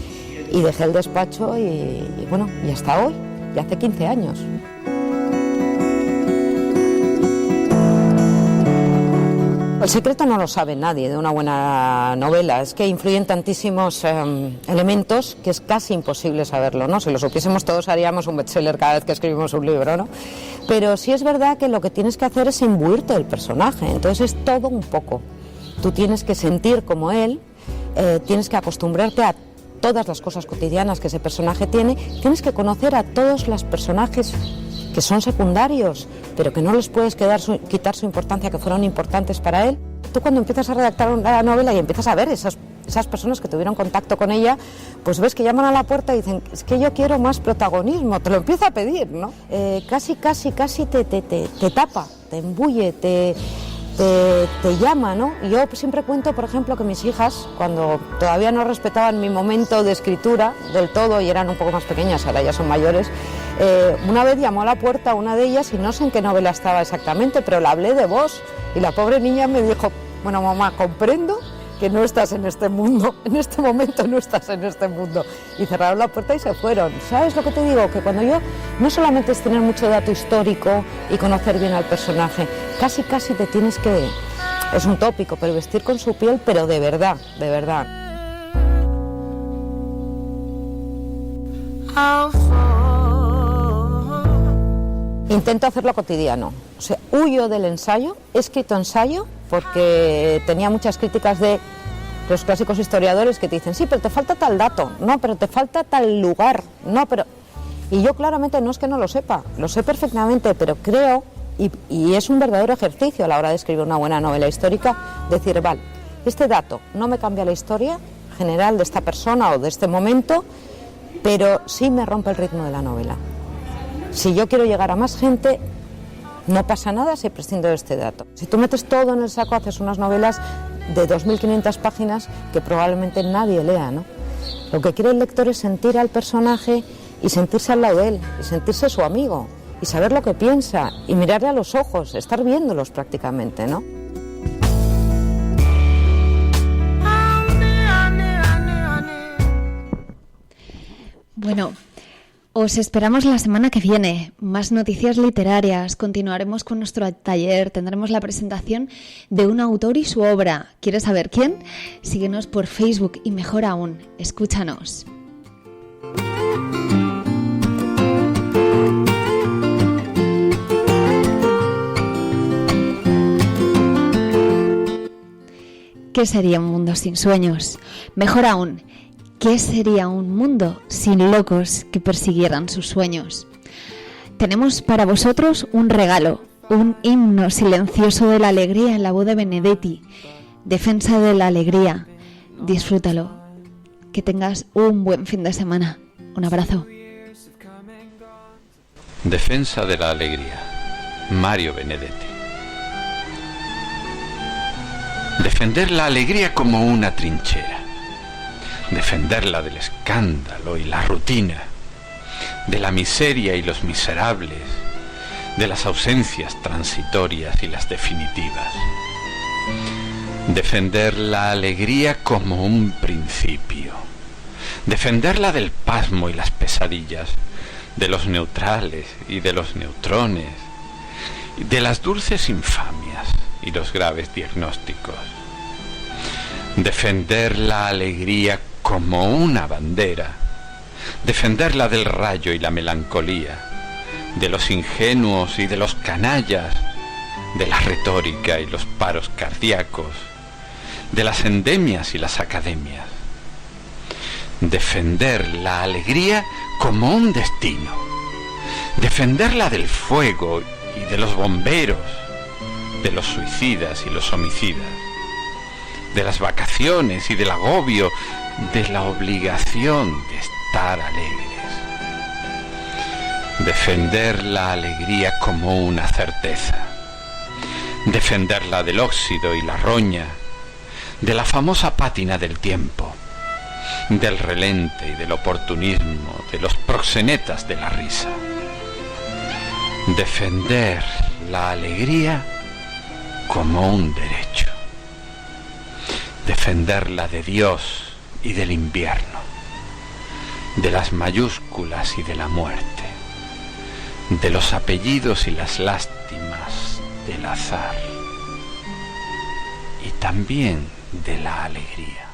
y dejé el despacho y bueno, y hasta hoy, ya hace 15 años. El secreto no lo sabe nadie de una buena novela, es que influyen tantísimos elementos que es casi imposible saberlo, ¿no? Si lo supiésemos todos haríamos un bestseller cada vez que escribimos un libro, ¿no? Pero sí es verdad que lo que tienes que hacer es imbuirte del personaje, entonces es todo un poco. Tú tienes que sentir como él, tienes que acostumbrarte a todas las cosas cotidianas que ese personaje tiene, tienes que conocer a todos los personajes que son secundarios, pero que no les puedes quitar su importancia, que fueron importantes para él. Tú cuando empiezas a redactar una novela y empiezas a ver esas personas que tuvieron contacto con ella, pues ves que llaman a la puerta y dicen, es que yo quiero más protagonismo, te lo empieza a pedir, ¿no? Casi te tapa, te embulle, te llama, ¿no? Y yo siempre cuento, por ejemplo, que mis hijas, cuando todavía no respetaban mi momento de escritura del todo y eran un poco más pequeñas, ahora ya son mayores, una vez llamó a la puerta una de ellas y no sé en qué novela estaba exactamente, pero la hablé de vos y la pobre niña me dijo, bueno, mamá, comprendo que no estás en este mundo, en este momento no estás en este mundo. Y cerraron la puerta y se fueron. ¿Sabes lo que te digo? Que cuando yo, no solamente es tener mucho dato histórico y conocer bien al personaje, casi te tienes que, es un tópico, pero vestir con su piel, pero de verdad, de verdad. Intento hacerlo cotidiano, o sea, huyo del ensayo, he escrito ensayo porque tenía muchas críticas de los clásicos historiadores que te dicen, sí, pero te falta tal dato, no, pero te falta tal lugar, no, pero... Y yo claramente no es que no lo sepa, lo sé perfectamente, pero creo, Y es un verdadero ejercicio a la hora de escribir una buena novela histórica, decir, vale, este dato no me cambia la historia general de esta persona o de este momento, pero sí me rompe el ritmo de la novela. Si yo quiero llegar a más gente, no pasa nada si prescindo de este dato. Si tú metes todo en el saco, haces unas novelas de 2.500 páginas que probablemente nadie lea, ¿no? Lo que quiere el lector es sentir al personaje y sentirse al lado de él, y sentirse su amigo, y saber lo que piensa, y mirarle a los ojos, estar viéndolos prácticamente, ¿no? Bueno, os esperamos la semana que viene. Más noticias literarias. Continuaremos con nuestro taller. Tendremos la presentación de un autor y su obra. ¿Quieres saber quién? Síguenos por Facebook y mejor aún, escúchanos. ¿Qué sería un mundo sin sueños? Mejor aún, ¿qué sería un mundo sin locos que persiguieran sus sueños? Tenemos para vosotros un regalo, un himno silencioso de la alegría en la voz de Benedetti. Defensa de la alegría. Disfrútalo. Que tengas un buen fin de semana. Un abrazo. Defensa de la alegría. Mario Benedetti. Defender la alegría como una trinchera. Defenderla del escándalo y la rutina, de la miseria y los miserables, de las ausencias transitorias y las definitivas. Defender la alegría como un principio. Defenderla del pasmo y las pesadillas, de los neutrales y de los neutrones, de las dulces infamias y los graves diagnósticos. Defender la alegría como una bandera, defenderla del rayo y la melancolía, de los ingenuos y de los canallas, de la retórica y los paros cardíacos, de las endemias y las academias. Defender la alegría como un destino, defenderla del fuego y de los bomberos, de los suicidas y los homicidas, de las vacaciones y del agobio, de la obligación de estar alegres. Defender la alegría como una certeza. Defenderla del óxido y la roña, de la famosa pátina del tiempo, del relente y del oportunismo, de los proxenetas de la risa. Defender la alegría como un derecho. Defenderla de Dios y del invierno, de las mayúsculas y de la muerte, de los apellidos y las lástimas del azar, y también de la alegría.